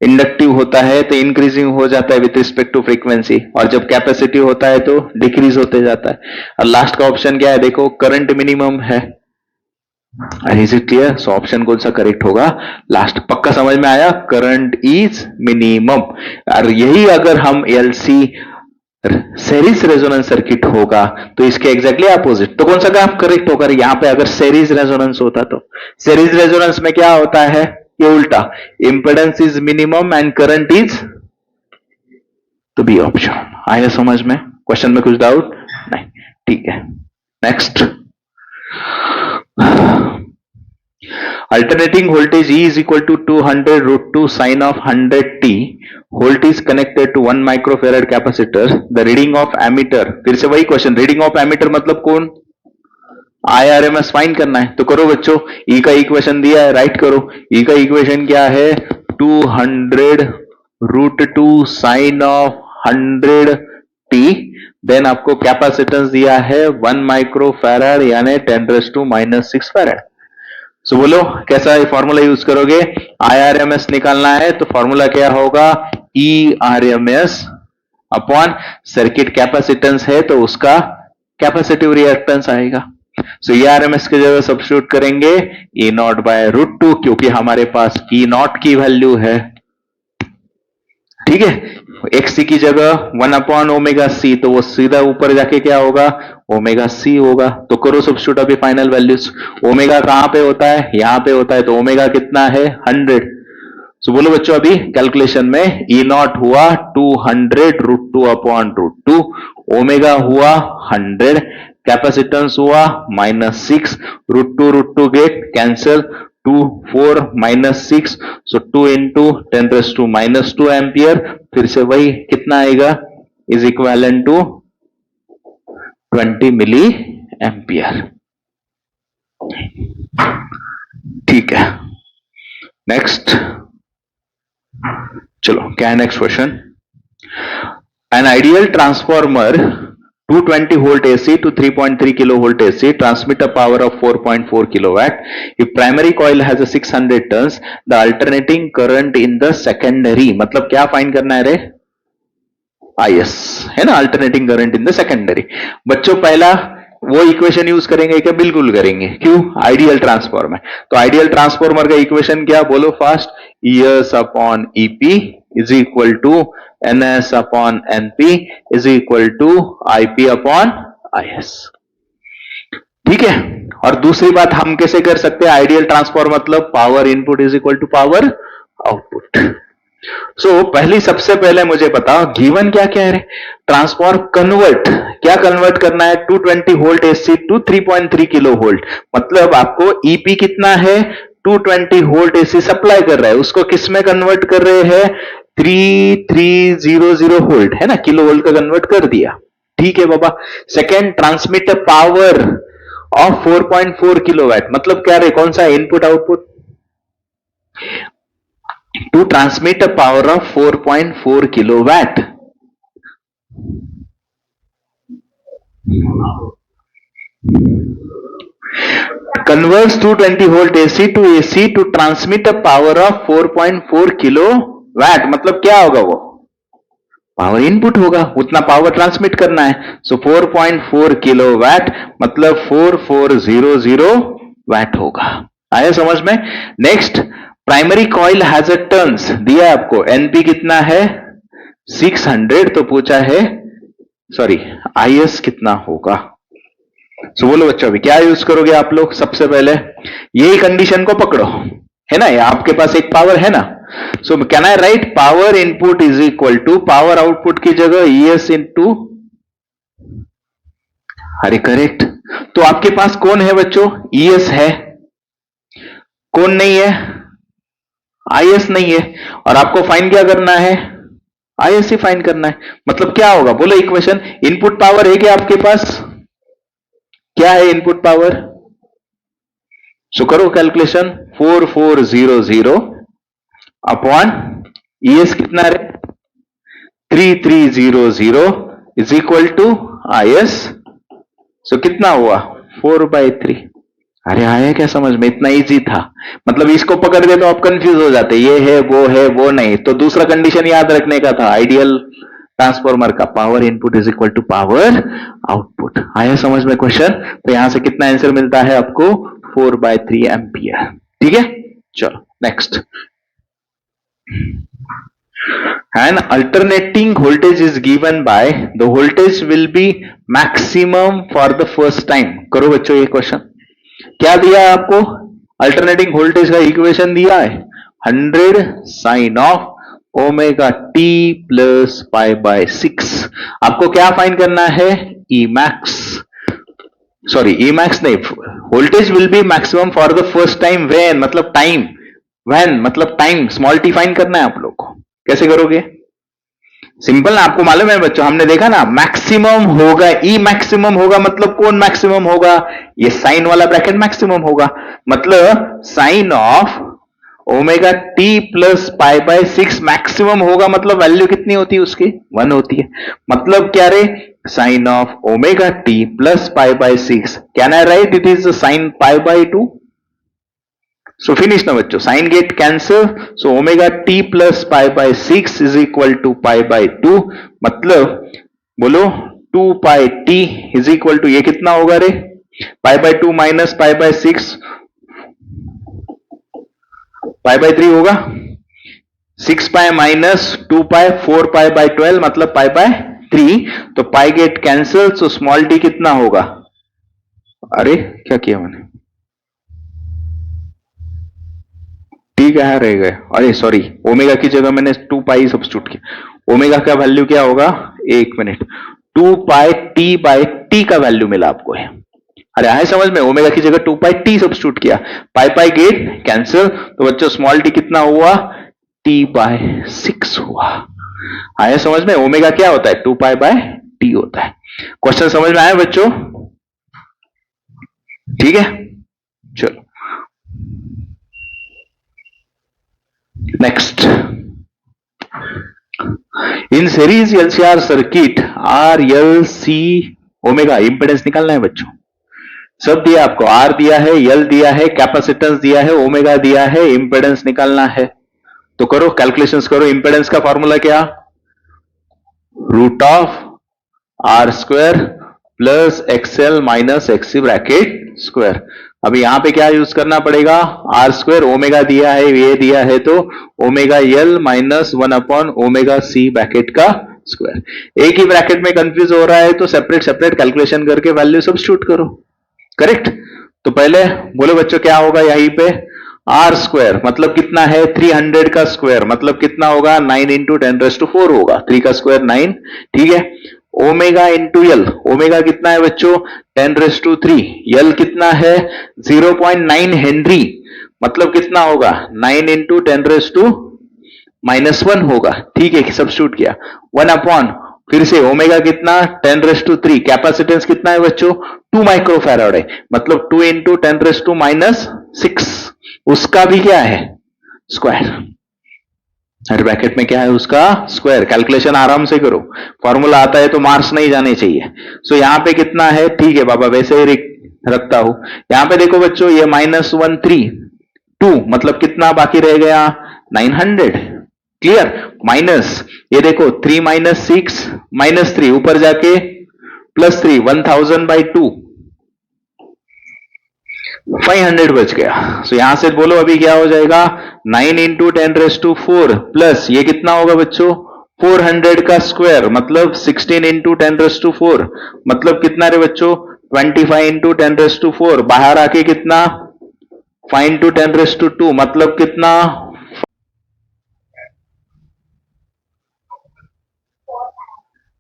इंडक्टिव होता है तो इंक्रीजिंग हो जाता है विथ रिस्पेक्ट टू फ्रीक्वेंसी, और जब कैपेसिटिव होता है तो डिक्रीज होते जाता है। और लास्ट का ऑप्शन क्या है, देखो करंट मिनिमम है। Is it clear, so option कौन सा करेक्ट होगा, लास्ट। पक्का समझ में आया, करंट इज मिनिमम। और यही अगर हम एलसी सीरीज रेजोनेंस सर्किट होगा तो इसके एग्जैक्टली अपोजिट, तो कौन सा ग्राफ करेक्ट होगा, यहां पे अगर सीरीज रेजोनेंस होता तो सीरीज रेजोनेंस में क्या होता है, ये उल्टा, impedance is minimum and current is, तो बी ऑप्शन। आया समझ में, क्वेश्चन में कुछ डाउट नहीं, ठीक है। Next, alternating voltage E is equal to 200√2 sin of 100t, volt is connected to 1 microfarad capacitor, the reading of ammeter, फिर से वही क्वेश्चन, रीडिंग ऑफ एमीटर मतलब कौन, IRMS फाइंड करना है, तो करो बच्चों, E का इक्वेशन दिया है, राइट करो। E का इक्वेशन क्या है, 200√2 sin of 100t, देन आपको कैपेसिटेंस दिया है 1 माइक्रोफैराड यानी 10⁻⁻⁶ फैराड। सो बोलो कैसा ये फॉर्मूला यूज करोगे, IRMS निकालना है तो फॉर्मूला क्या होगा, ERMS अपॉन सर्किट कैपेसिटेंस है तो उसका कैपेसिटिव रिएक्टेंस आएगा। सो ERMS की जगह सब्स्टिट्यूट करेंगे E0/√2, क्योंकि हमारे पास E0 की वैल्यू है, ठीक है। XC की जगह 1/ωc, तो वो सीधा ऊपर जाके क्या होगा, ωc होगा। तो करो सब्स्टिट्यूट अभी फाइनल वैल्यूज। ओमेगा कहां पे होता है, यहां पे होता है, तो ओमेगा कितना है, 100। सो बोलो बच्चों, अभी कैलकुलेशन में E0 हुआ 200√2/√2, ओमेगा हुआ 100, कैपेसिटेंस हुआ -6, √2 get cancel, 2 4 -6, so 2 into 10⁻⁻² ampere, फिर से वही कितना आएगा, is equivalent to 20 milli ampere, ठीक है। नेक्स्ट, चलो क्या है next question, an ideal transformer 220 volt AC to 3.3 kilovolt AC transmit a power of 4.4 kilowatt. If primary coil has a 600 turns, the alternating current in the secondary, मतलब क्या फाइंड करना है रे, IS है ना, alternating current in the secondary. बच्चों पहला वो इक्वेशन यूज करेंगे क्या, बिल्कुल करेंगे, क्यों, आइडियल ट्रांसफॉर्मर है। तो आइडियल ट्रांसफॉर्मर का इक्वेशन क्या, बोलो fast, ES upon EP is equal to NS upon NP is equal to IP upon Is. ठीक है। और दूसरी बात हम कैसे कर सकते हैं, आइडियल ट्रांसफॉर्म मतलब power input is equal to power output. So पहली सबसे पहले मुझे बताओ गिवन क्या क्या है, ट्रांसफॉर्म कन्वर्ट, क्या कन्वर्ट करना है, 220 volt AC to 3.3 kilo volt, मतलब आपको ईपी कितना है 220 वोल्ट एसी सप्लाई कर रहा है, उसको किस में कन्वर्ट कर रहे हैं 3300 वोल्ट है ना, किलो वोल्ट का कन्वर्ट कर दिया। ठीक है बाबा। Second, transmit power of 4.4 kilowatt, मतलब क्या रे, कौन सा input output, to transmit a power of 4.4 kilowatt. Converts 220 volt AC to AC to transmit a power of 4.4 kilowatt, मतलब क्या होगा वो, पावर इनपुट होगा, उतना पावर ट्रांसमिट करना है। सो 4.4 किलोवाट मतलब 4400 वाट होगा। आया समझ में। Next, primary coil has a turns दिया है आपको, एनपी कितना है 600, तो पूछा है सॉरी आईएस कितना होगा। सो बोलो बच्चों अभी क्या यूज करोगे आप लोग, सबसे पहले यही कंडीशन को पकड़ो, है ना, ये आपके पास एक पावर है ना। So can I write power input is equal to power output की जगह ईएस इंटू, अरे करेक्ट। तो आपके पास कौन है बच्चों, ईएस है, कौन नहीं है, आईएस नहीं है, और आपको फाइन क्या करना है, आईएस ही फाइन करना है। मतलब क्या होगा बोलो इक्वेशन, इनपुट पावर है क्या आपके पास, क्या है इनपुट पावर, सो करो कैलकुलेशन, 4400 अपॉन ईएस कितना रे 3300 इज इक्वल टू आईएस, सो कितना हुआ 4/3। अरे आया क्या समझ में, इतना इजी था, मतलब इसको पकड़ के तो आप कंफ्यूज हो जाते, ये है वो नहीं, तो दूसरा कंडीशन याद रखने का था आइडियल ट्रांसफॉर्मर का, power input is equal to power output. आया समझ में क्वेश्चन, तो यहां से कितना आंसर मिलता है आपको 4/3 एम्पियर। ठीक है, चलो next. And alternating voltage is given by the voltage will be maximum for the first time। करो बच्चों ये क्वेश्चन, क्या दिया है आपको, अल्टरनेटिंग वोल्टेज का इक्वेशन दिया है 100 sine of omega T plus pi by 6। आपको क्या फाइंड करना है, E max, sorry E max नहीं, voltage will be maximum for the first time when, मतलब टाइम, व्हेन मतलब टाइम, स्मॉल टी फाइंड करना है आप लोग को। कैसे करोगे, सिंपल ना, आपको मालूम है बच्चों, हमने देखा ना मैक्सिमम होगा, ई मैक्सिमम होगा, मतलब कौन मैक्सिमम होगा, ये साइन वाला ब्रैकेट मैक्सिमम होगा, मतलब sine of omega T plus pi by 6 maximum होगा, मतलब वैल्यू कितनी होती है उसकी 1 होती है, मतलब क्या रे sine of omega T plus pi by 6, can I write it is sine pi by 2। So finish ना बच्चों, sine get cancel, so omega T plus pi by 6 is equal to pi by 2, मतलब बोलो 2 pi T is equal to, ये कितना होगा रे, pi by 2 minus pi by 6, pi by 3 होगा, 6 pi minus 2 pi 4 pi by 12 मतलब पाई बाय 3, तो pi get cancel, so small D कितना होगा, अरे क्या किया मैंने, टी क्या रह गए, अरे सॉरी ओमेगा की जगह मैंने 2 पाई सब्स्टिट्यूट किया, ओमेगा का वैल्यू क्या होगा, एक minute, 2 pi T bye T का वैल्यू मिला आपको है, अरे आए समझ में, ओमेगा की जगह 2 पाई टी सब्स्टिट्यूट किया, पाई पाई गेट कैंसिल, तो बच्चों स्मॉल टी कितना हुआ टी बाय 6 हुआ। आया समझ में, ओमेगा क्या होता है 2 पाई बाय टी होता है। क्वेश्चन समझ में आया बच्चों, ठीक है, चलो next. In series LCR circuit R L C omega impedance निकालना है बच्चों, सब दिया आपको, आर दिया है, एल दिया है, कैपेसिटेंस दिया है, ओमेगा दिया है, इंपेडेंस निकालना है, तो करो कैलकुलेशंस करो। इंपेडेंस का फॉर्मूला क्या, root of R square plus XL minus XC bracket square. अभी यहां पे क्या यूज करना पड़ेगा, आर स्क्वायर, ओमेगा दिया है, ये दिया है, तो omega L minus 1 upon omega C bracket का स्क्वायर। एक ही ब्रैकेट में कंफ्यूज हो रहा है तो सेपरेट सेपरेट कैलकुलेशन करके वैल्यू सब्स्टिट्यूट करो। करेक्ट। तो पहले बोलो बच्चों क्या होगा यहीं पे, आर स्क्वायर मतलब कितना है 300 का स्क्वायर मतलब कितना होगा 9 इंटू 10⁴ होगा, 3 का स्क्वायर 9। ठीक है। ओमेगा इंटू एल, ओमेगा कितना है बच्चों 10⁻3, एल कितना है 0.9 हेनरी मतलब कितना होगा 9 इंटू 10⁻⁻1 होगा। ठीक है, सब्स्टिट्यूट किया 1 अपॉन फिर से ओमेगा कितना 10⁻3, कैपेसिटेंस कितना है बच्चों 2 माइक्रोफैराड है मतलब 2 इंटू 10⁻⁻6, उसका भी क्या है स्क्वायर। हर ब्रैकेट में क्या है उसका स्क्वायर। कैलकुलेशन आराम से करो, फॉर्मूला आता है तो मार्क्स नहीं जाने चाहिए। सो यहां पे कितना है, ठीक है बाबा वैसे ही रखता हूं। यहां पे देखो बच्चों ये -132 मतलब कितना बाकी रह गया 900। क्लियर। माइनस ये देखो 3 - 6 -3 ऊपर जाके +3 1000/2 500 बच गया। सो यहां से बोलो अभी क्या हो जाएगा 9 इंटू 10⁻4 प्लस ये कितना होगा बच्चों 400 का स्क्वायर मतलब 16 इंटू 10⁻4 मतलब कितना रे बच्चों 25 इंटू 10⁻4 बाहर आके कितना 5 इंटू 10⁻2 मतलब कितना।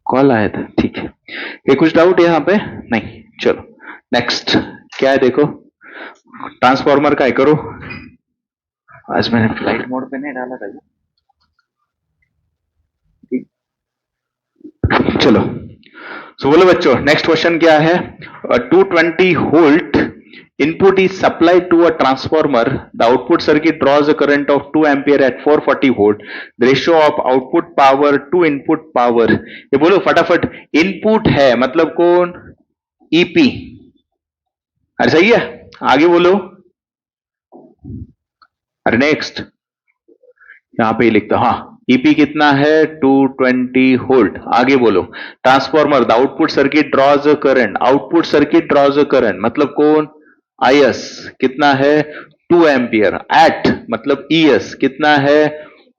कॉल आया था, ठीक है। ये कुछ डाउट यहां पे नहीं, चलो नेक्स्ट क्या है देखो, ट्रांसफॉर्मर का है करो। आज मैंने फ्लाइट मोड पे नहीं डाला था ये। चलो सो बोलो बच्चों नेक्स्ट क्वेश्चन क्या है, 220 volt input is supplied to a transformer, the output circuit draws a current of 2 ampere at 440 volt, the ratio of output power to input power। ये बोलो फटाफट, इनपुट है मतलब कौन ईपी। अरे सही है, आगे बोलो। अरे नेक्स्ट यहां पे ही लिखता, हाँ ईपी कितना है 220 वोल्ट। आगे बोलो transformer the output circuit draws a current, output circuit draws a current मतलब कौन आईएस कितना है 2 एम्पियर एट मतलब ईएस कितना है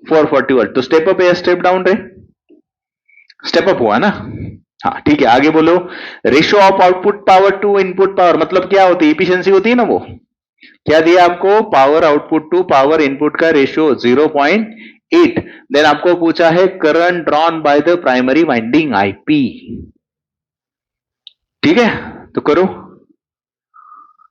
440 वोल्ट। तो स्टेप अप या स्टेप डाउन रे, स्टेप अप हुआ ना। हाँ ठीक है, आगे बोलो ratio of output power to input power मतलब क्या होती है, एफिशिएंसी होती है ना। वो क्या दिया आपको, power output to power input का रेशियो 0.8। देन आपको पूछा है current drawn by the primary winding IP. ठीक है, तो करो।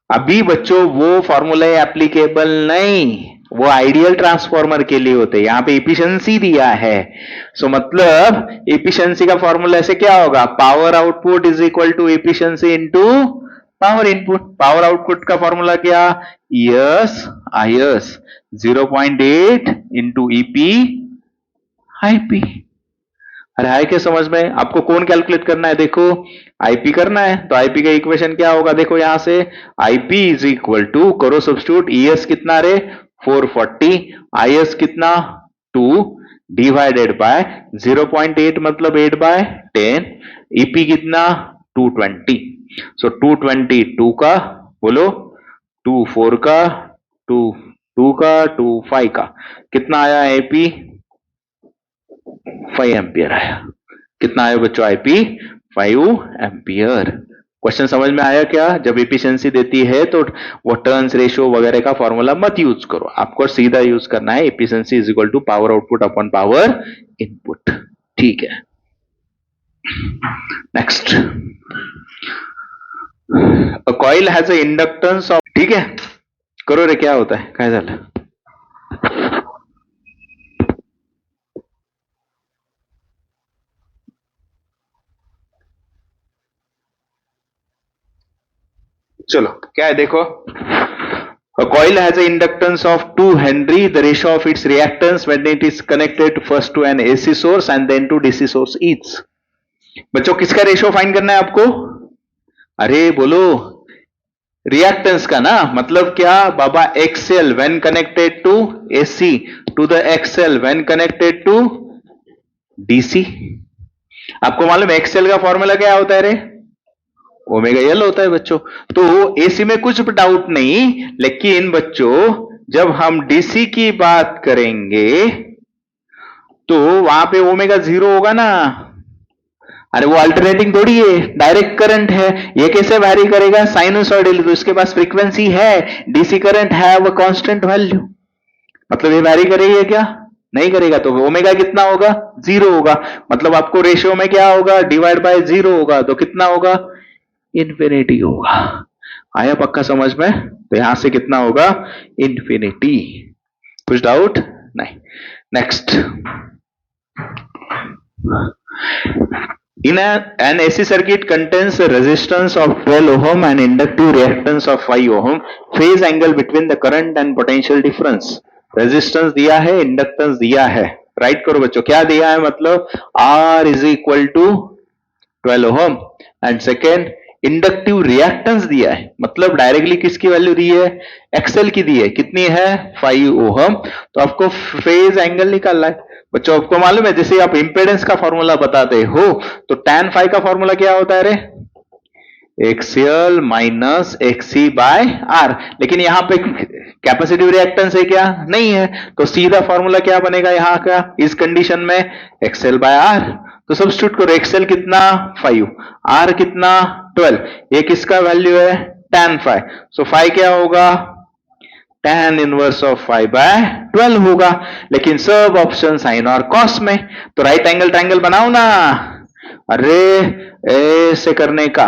अभी बच्चों वो फॉर्मूला एप्लीकेबल नहीं, वो आइडियल ट्रांसफॉर्मर के लिए होते हैं। यहां पे एफिशिएंसी दिया है। सो मतलब एफिशिएंसी का फॉर्मूला ऐसे क्या होगा, power output is equal to efficiency into power input. Power output का फॉर्मूला क्या, ES IS 0.8 into EP IP. अरे आए क्या समझ में, आपको कौन कैलकुलेट करना है, देखो आईपी करना है। तो आईपी का इक्वेशन क्या होगा, देखो यहां से आईपी इज इक्वल टू करो सब्स्टिट्यूट, ईएस कितना रे 440, आईएस कितना 2 डिवाइडेड बाय 0.8 मतलब 8/10, ईपी कितना 220। सो 220 2 का बोलो 2 4 का 2 2 का 2 5 का कितना आया एपी 5 एम्पियर आया। कितना आया बच्चों आईपी 5 एम्पियर। क्वेश्चन समझ में आया क्या, जब एफिशिएंसी देती है तो वो टर्न्स रेशियो वगैरह का फॉर्मूला मत यूज करो, आपको सीधा यूज करना है efficiency is equal to power output upon power input. ठीक है, next a coil has a inductance of, ठीक है करो रे, क्या होता है काय झालं। चलो क्या है देखो, a coil has an inductance of 2 Henry, the ratio of its reactance when it is connected first to an AC source and then to DC source is। बच्चों किसका रेशियो फाइंड करना है आपको, अरे बोलो रिएक्टेंस का ना, मतलब क्या बाबा XL when connected to AC to the XL when connected to DC. आपको मालूम एक्सएल का फॉर्मूला क्या होता है रे, ओमेगा एल होता है बच्चों। तो एसी में कुछ डाउट नहीं, लेकिन बच्चों जब हम डीसी की बात करेंगे तो वहां पे ओमेगा 0 होगा ना। अरे वो अल्टरनेटिंग थोड़ी है, डायरेक्ट करंट है। ये कैसे वैरी करेगा? साइनोसॉइडल, तो इसके पास फ्रीक्वेंसी है, डीसी करंट है वो कांस्टेंट वैल्यू, मतलब ये वैरी करेगी क्या? नहीं करेगा। तो ओमेगा कितना होगा? 0 होगा। मतलब आपको रेशियो में क्या होगा? डिवाइड बाय 0 होगा, तो कितना होगा? इन्फिनिटी होगा। आया पक्का समझ में? तो यहां से कितना होगा? इन्फिनिटी। कुछ डाउट? नहीं। Next, an AC circuit contains a resistance of 12 ohm and inductive reactance of 5 ohm. Phase angle between the current and potential difference. Resistance दिया है, इंडक्टेंस दिया है। राइट करो बच्चों, क्या दिया है? मतलब R is equal to 12 ohm and second inductive reactance दिया है, मतलब डायरेक्टली किसकी वैल्यू दी है? एक्सएल की दी है। कितनी है? 5 ओम। तो आपको फेज एंगल निकालना है। बच्चों आपको मालूम है, जैसे आप इंपेडेंस का फॉर्मूला बताते हो तो tan फाइव का फॉर्मूला क्या होता है रे? XL minus XC by R. लेकिन यहां पे कैपेसिटिव रिएक्टेंस है क्या? नहीं है। तो सीधा फॉर्मूला क्या बनेगा यहां का इस कंडीशन में? XL by R. तो सब्स्टिट्यूट करो, एक्सएल कितना? 5, आर कितना? 12। ये किसका वैल्यू है? tan five. सो फाइव क्या होगा? tan इनवर्स ऑफ 5 बाय 12 होगा। लेकिन सब ऑप्शन साइन और कॉस में, तो राइट एंगल ट्रायंगल बनाओ ना। अरे ऐसे करने का,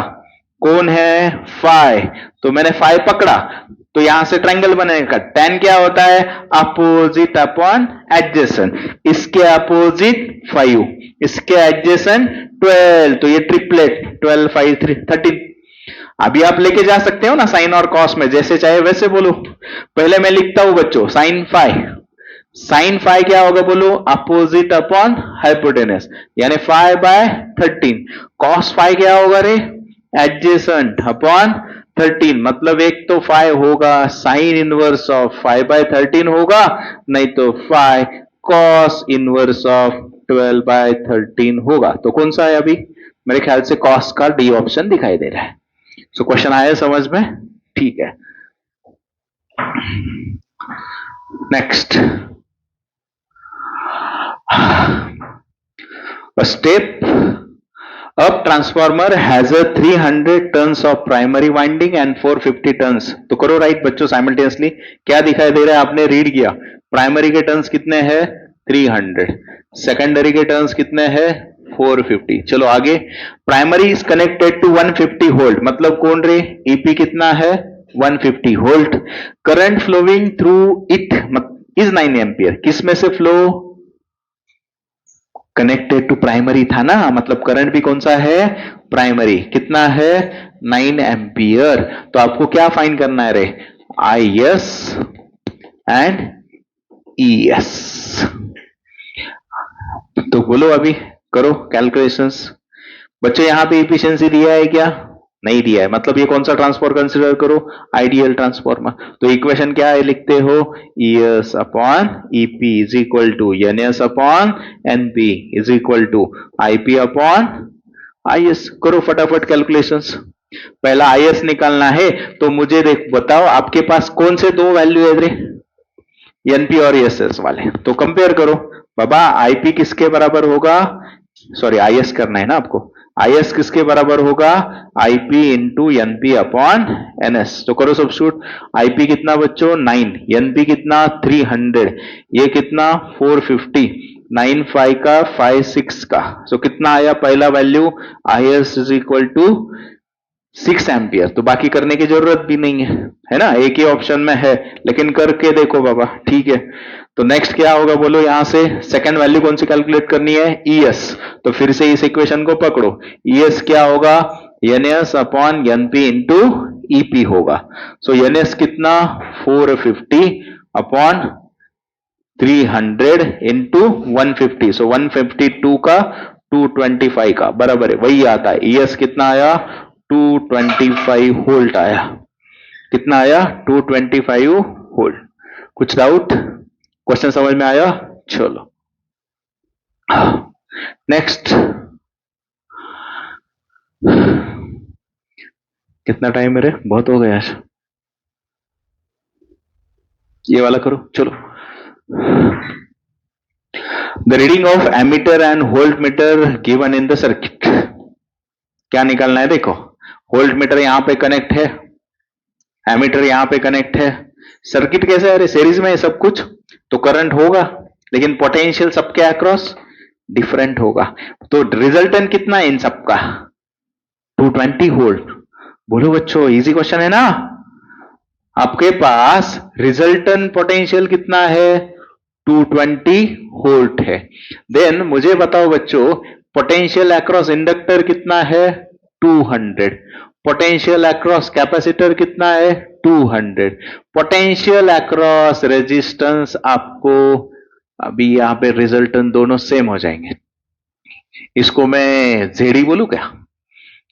कौन है? 5, तो मैंने 5 पकड़ा, तो यहां से ट्रायंगल बनेगा। tan क्या होता है? Opposite upon adjacent. इसके अपोजिट 5, इसके एडजेसेंट 12, तो ये ट्रिपलेट 12 5 3 13। अभी आप लेके जा सकते हो ना साइन और कॉस में, जैसे चाहे वैसे बोलो। पहले मैं लिखता हूं बच्चों, साइन फाइव। साइन फाइव क्या होगा बोलो? अपोजिट अपॉन हाइपोटेनस, यानी 5 बाय 13। कॉस फाइव क्या होगा रे? एडजेसेंट अपॉन 13, मतलब एक तो 5 होगा साइन इनवर्स ऑफ 5 बाय 13 होगा, नहीं तो 5 कॉस इनवर्स ऑफ 12 बाय 13 होगा। तो कौन सा है? अभी मेरे ख्याल से कॉस का डी ऑप्शन दिखाई दे रहा है। सो क्वेश्चन आया समझ में? ठीक है। Next, a step up transformer has a 300 turns of primary winding and 450 turns। तो करो राइट बच्चों साइमल्टेनियसली। क्या दिखाई दे रहा है? आपने रीड किया, प्राइमरी के टर्न्स कितने हैं? 300, सेकेंडरी के टर्न्स कितने हैं? 450। चलो आगे, primary is connected to 150 volt, मतलब कौन रे? ईपी कितना है? 150 volt. Current flowing through it is 9 ampere. किस में से फ्लो? कनेक्टेड टू प्राइमरी था ना, मतलब करंट भी कौन सा है? प्राइमरी। कितना है? 9 एम्पियर। तो आपको क्या फाइंड करना है रे? I S and E S. तो बोलो, अभी करो कैलकुलेशंस। बच्चे यहां पे इफिशियंसी दिया है क्या? नहीं दिया है, मतलब ये कौन सा ट्रांसफॉर्मर कंसिडर करो? Ideal transformer. तो इक्वेशन क्या है? लिखते हो ES upon EP is equal to NS upon NP is equal to IP upon IS. करो फटाफट कैलकुलेशंस। पहला आईएस निकालना है, तो मुझे देख बताओ आपके पास कौन से दो वैल्यू है रे? एनपी और एसएस वाले, तो कंपेयर करो। बाबा आईपी किसके बराबर होगा? सॉरी आईएस करना है ना आपको। आईएस किसके बराबर होगा? IP into NP upon NS. तो करो सब्स्टिट्यूट। आईपी कितना बच्चों? 9, एनपी कितना? 300, ये कितना? 450, 9 5 का 5 6 का। सो कितना आया पहला value? IS is equal to 6 ampere. तो बाकी करने की जरूरत भी नहीं है ना, एक ही ऑप्शन में है, लेकिन करके देखो बाबा, ठीक है। तो नेक्स्ट क्या होगा बोलो? यहां से सेकंड वैल्यू कौन सी कैलकुलेट करनी है? ईएस। तो फिर से इस इक्वेशन को पकड़ो। ईएस क्या होगा? NS upon NP into EP होगा। सो एनएस कितना? 450 अपॉन 300 इंटू 150, सो 152 का 225 का बराबर है, वही आता है। ईएस कितना आया? 225 वोल्ट आया। कितना आया? 225 वोल्ट। कुछ डाउट? क्वेश्चन समझ में आया? चलो नेक्स्ट। कितना टाइम मेरे? बहुत हो गया आज। ये वाला करो चलो। The reading of ammeter and volt meter given in the circuit. क्या निकालना है? देखो, वोल्ट मीटर यहां पे कनेक्ट है, एमीटर यहां पे कनेक्ट है, सर्किट कैसे है? अरे सीरीज में है सब कुछ, तो करंट होगा, लेकिन पोटेंशियल सबके अक्रॉस डिफरेंट होगा। तो रिजल्टेंट कितना है इन सबका? 220 वोल्ट। बोलो बच्चों, इजी क्वेश्चन है ना? आपके पास रिजल्टेंट पोटेंशियल कितना है? 220 वोल्ट है। देन मुझे बताओ बच्चों, पोटेंशियल अक्रॉस इंडक्टर कितना है? 200। पोटेंशियल अक्रॉस कैपेसिटर कितना है? 200। पोटेंशियल अक्रॉस रेजिस्टेंस आपको अभी यहां पे रिजल्टेंट दोनों सेम हो जाएंगे। इसको मैं जेडी बोलूं क्या?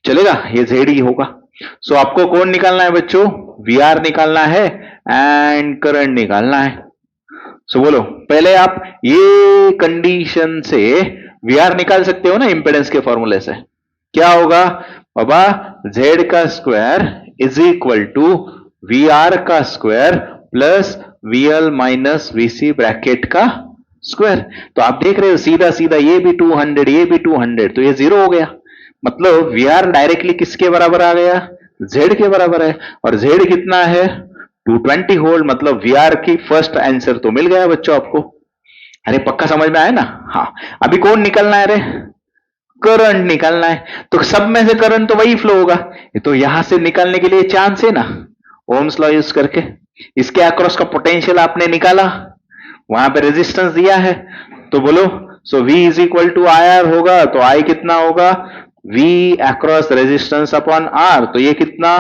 चलेगा? ये जेडी होगा। सो आपको कौन निकालना है बच्चों? वीआर निकालना है एंड करंट निकालना है। सो बोलो, पहले आप ये कंडीशन से वीआर निकाल सकते हो ना इंपेडेंस के फॉर्मूले से। क्या होगा बाबा? जेड का square is equal to V R का square plus VL minus VC bracket का स्क्वायर। तो आप देख रहे हो सीधा सीधा ये भी 200, ये भी 200, तो ये जीरो हो गया। मतलब वी आर डायरेक्टली किसके बराबर आ गया? जेड के बराबर है। और जेड कितना है? 220 वोल्ट। मतलब वी आर की फर्स्ट आंसर तो मिल गया बच्चों आपको। अरे पक्का समझ में आया ना? हाँ। अभी कौन निकलना है? अरे करंट निकालना है। तो सब में से करंट तो वही फ्लो होगा, ये तो यहां से निकालने के लिए चांस है ना, ओम्स लॉ यूज करके। इसके अक्रॉस का पोटेंशियल आपने निकाला, वहां पे रेजिस्टेंस दिया है, तो बोलो so V is equal to I R होगा। तो I कितना होगा? V across resistance upon R। तो ये कितना?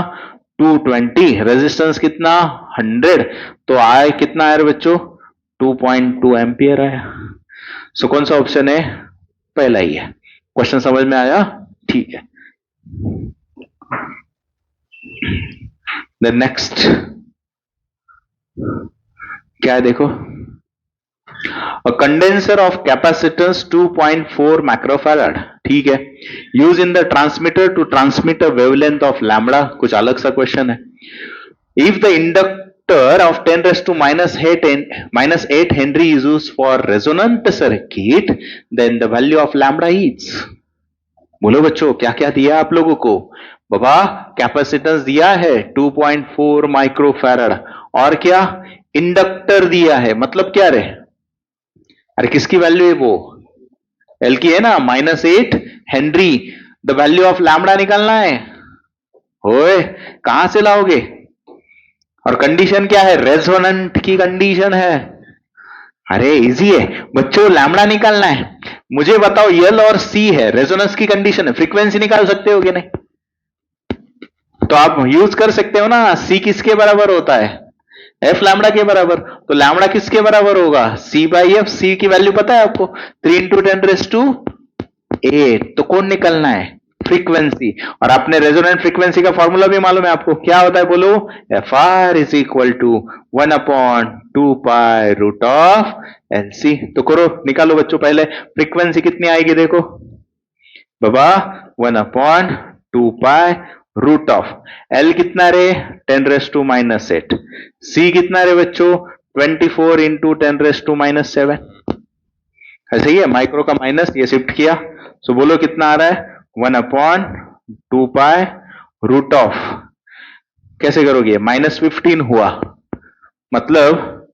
220। रेजिस्टेंस कितना? 100। तो I कितना आया बच्चों? 2.2 एम्पियर आया। सो कौन सा ऑप्शन है? पहला ही है। क्वेश्चन समझ में आया? ठीक है। द नेक्स्ट क्या है देखो, A condenser of capacitance 2.4 microfarad, ठीक है, use in the transmitter to transmit a wavelength of lambda. कुछ अलग सा क्वेश्चन है। If the inductor of 10 raised to -8 Henry is used for resonant circuit, then the value of lambda is। बोलो बच्चों, क्या क्या दिया आप लोगों को? बाबा कैपेसिटेंस दिया है 2.4 माइक्रोफैराड, और क्या? इंडक्टर दिया है। मतलब क्या रे? अरे किसकी वैल्यू है वो? एल की है ना, -8 Henry. The value of lambda निकालना है। ओए कहां से लाओगे? और कंडीशन क्या है? रेजोनेंट की कंडीशन है। अरे इजी है बच्चों, लैम्बडा निकालना है। मुझे बताओ, एल और सी है, रेजोनेंस की कंडीशन है, फ्रीक्वेंसी निकाल सकते हो कि नहीं? तो आप यूज कर सकते हो ना, सी किसके बराबर होता है? एफ लैम्बडा के बराबर। तो लैम्बडा किसके बराबर होगा? सी बाई एफ। सी की वैल्यू पता है आपको? 3 × 10⁸ तो कौन निकलना है? फ्रीक्वेंसी। और आपने रेजोनेंट फ्रीक्वेंसी का फॉर्मूला भी मालूम है आपको, क्या होता है बोलो? F R is equal to 1/2π√LC। तो करो, निकालो बच्चों। पहले फ्रीक्वेंसी कितनी आएगी देखो बाबा, 1/2π√L कितना रे? 10⁻⁻8। सी कितना रे बच्चों? 24 × 10⁻⁻7। ऐसे ही है, माइक्रो का माइनस ये शिफ्ट किया। सो बोलो कितना आ रहा है? 1/2π√। कैसे करोगे? -15 हुआ, मतलब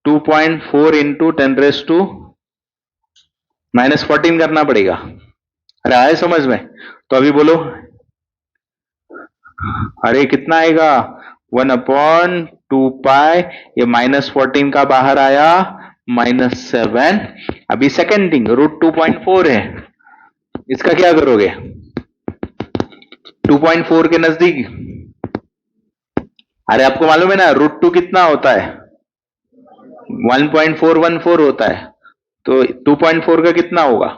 2.4 × 10⁻14 करना पड़ेगा। अरे आए समझ में? तो अभी बोलो, अरे कितना आएगा? 1/2π, ये -14 का बाहर आया -7। अभी सेकेंड थिंग, √2.4 है, इसका क्या करोगे? 2.4 के नजदीक। अरे आपको मालूम है ना √2 कितना होता है? 1.414 होता है। तो 2.4 का कितना होगा?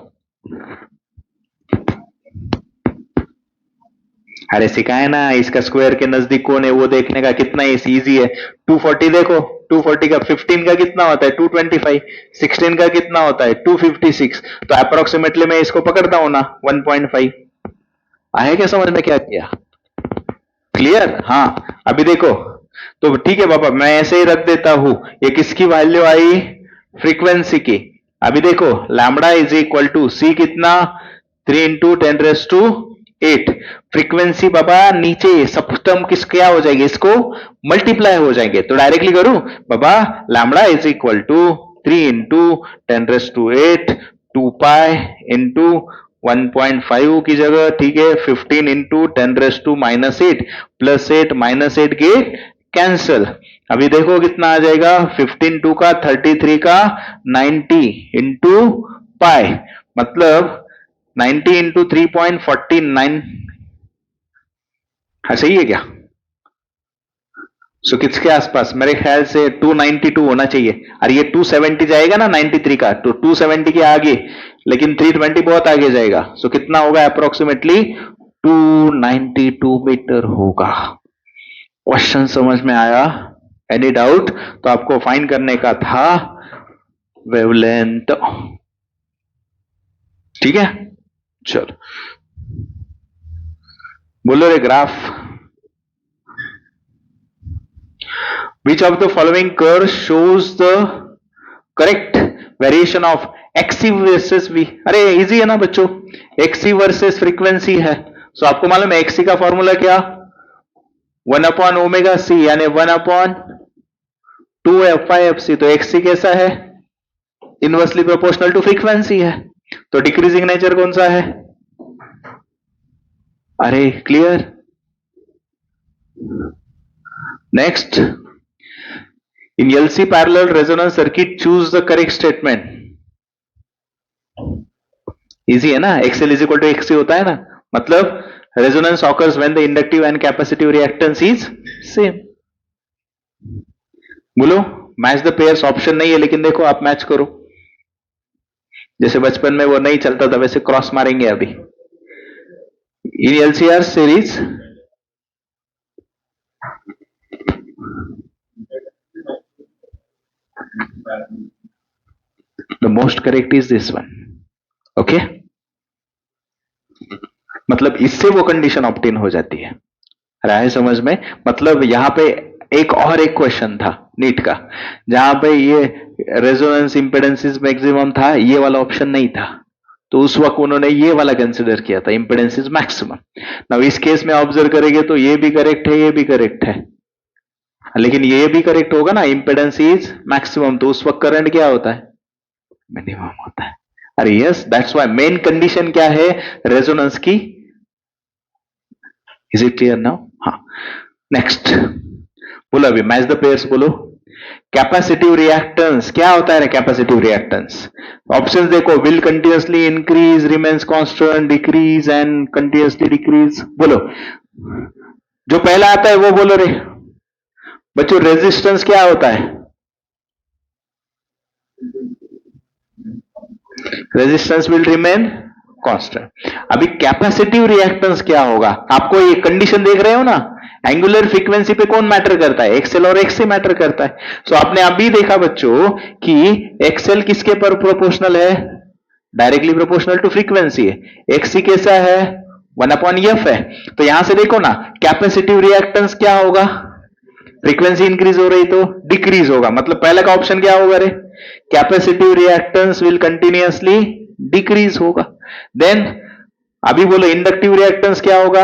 अरे सिखाए ना, इसका स्क्वायर के नजदीक कौन है वो देखने का कितना इजी है। 240 देखो, 240 का 15 का कितना होता है? 225। 16 का कितना होता है? 256। तो अप्रोक्सीमेटली मैं इसको पकड़ता हूं ना, 1.5। आए क्या समझ में? क्या किया? क्लियर? हाँ। अभी देखो, तो ठीक है बाबा, मैं ऐसे ही रख देता हूं। ये किसकी वैल्यू आई? फ्रीक्वेंसी की। अभी देखो लैम्बडा इज इक्वल टू सी कितना 3 इंटू 10⁸ फ्रीक्वेंसी बाबा नीचे सब टर्म किस क्या हो जाएगी, इसको मल्टीप्लाई हो जाएंगे, तो डायरेक्टली करूं बाबा lambda is equal to 3 into 10⁸ 2 pi into 1.5 की जगह, ठीक है, 15 into 10⁻⁻8 plus 8 minus 8 get cancel. अभी देखो कितना आ जाएगा, 15 2 का 33 का 90 इंटू पाई, मतलब 90 इंटू 3.49, हाँ सही है क्या? सो किसके आसपास, मेरे ख्याल से 292 होना चाहिए। अरे ये 270 जाएगा ना 93 का, तो 270 के आगे, लेकिन 320 बहुत आगे जाएगा। सो कितना होगा अप्रोक्सीमेटली 292 मीटर होगा। क्वेश्चन समझ में आया? Any doubt? तो आपको फाइंड करने का था वेवलेंथ, ठीक है? चलो बोलो रे graph. Which of the following curve shows the correct variation of XC versus V? अरे इजी है ना बच्चों, XC वर्सेस फ्रीक्वेंसी है। सो आपको मालूम है XC का फॉर्मूला क्या, 1/ωc यानी 1/2f/fc। तो XC कैसा है, इनवर्सली प्रोपोर्शनल टू फ्रीक्वेंसी है, तो डिक्रीजिंग नेचर कौन सा है? अरे clear? Next, in LC parallel resonance circuit choose the correct statement। Easy है ना, XL is equal to XC होता है ना, मतलब resonance occurs when the inductive and capacitive reactance is same। बोलो मैच द पेयर्स, ऑप्शन नहीं है लेकिन देखो आप मैच करो, जैसे बचपन में वो नहीं चलता था वैसे क्रॉस मारेंगे अभी। इन LCR series the most correct is this one, okay? मतलब इससे वो कंडीशन ऑब्टेन हो जाती है, राय समझ में? मतलब यहां पे एक क्वेश्चन था नीट का जहां पे ये रेजोनेंस इंपेडेंसिस मैक्सिमम था, ये वाला ऑप्शन नहीं था, तो उस वक्त उन्होंने ये वाला कंसिडर किया था इंपेडेंसिस मैक्सिमम। नाउ इस केस में ऑब्जर्व करेंगे तो ये भी करेक्ट है, ये भी करेक्ट है, लेकिन ये भी करेक्ट होगा ना, इंपेडेंस इज मैक्सिमम, तो उस वक्त करंट क्या होता है, मिनिमम होता है। अरे yes, that's why main condition क्या है रेजोनेंस की। Is it clear now? हाँ, नेक्स्ट बोलो, अभी मैच द पेयर्स बोलो। कैपेसिटिव रिएक्टेंस क्या होता है? कैपेसिटिव रिएक्टेंस ऑप्शंस देखो, will continuously increase, remains constant, decrease and continuously decrease. बोलो जो पहला आता है वो बोलो रे बच्चों। रेजिस्टेंस क्या होता है? Resistance will remain constant. अभी कैपेसिटिव रिएक्टेंस क्या होगा? आपको ये कंडीशन देख रहे हो ना, एंगुलर फ्रीक्वेंसी पे कौन मैटर करता है? एक्सएल और एक्ससी मैटर करता है। सो आपने अभी देखा बच्चों कि एक्सएल किसके पर प्रोपोर्शनल है? डायरेक्टली प्रोपोर्शनल टू फ्रीक्वेंसी है। एक्ससी कैसा है? 1/f है। तो यहां से देखो ना, कैपेसिटिव रिएक्टेंस क्या होगा? फ्रीक्वेंसी इंक्रीज हो रही तो डिक्रीज होगा, मतलब पहले का ऑप्शन क्या होगा रे? Capacitive reactance will continuously decrease होगा। देन अभी बोलो इंडक्टिव रिएक्टेंस क्या होगा?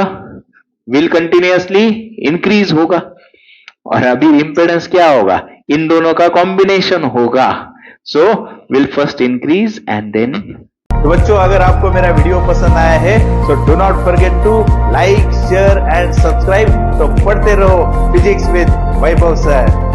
विल कंटिन्यूअसली इंक्रीज होगा। और अभी इंपेडेंस क्या होगा? इन दोनों का कॉम्बिनेशन होगा। So will first increase and then. तो बच्चों अगर आपको मेरा वीडियो पसंद आया है तो do not forget to like, share and subscribe. तो पढ़ते रहो फिजिक्स विद वैभव सर।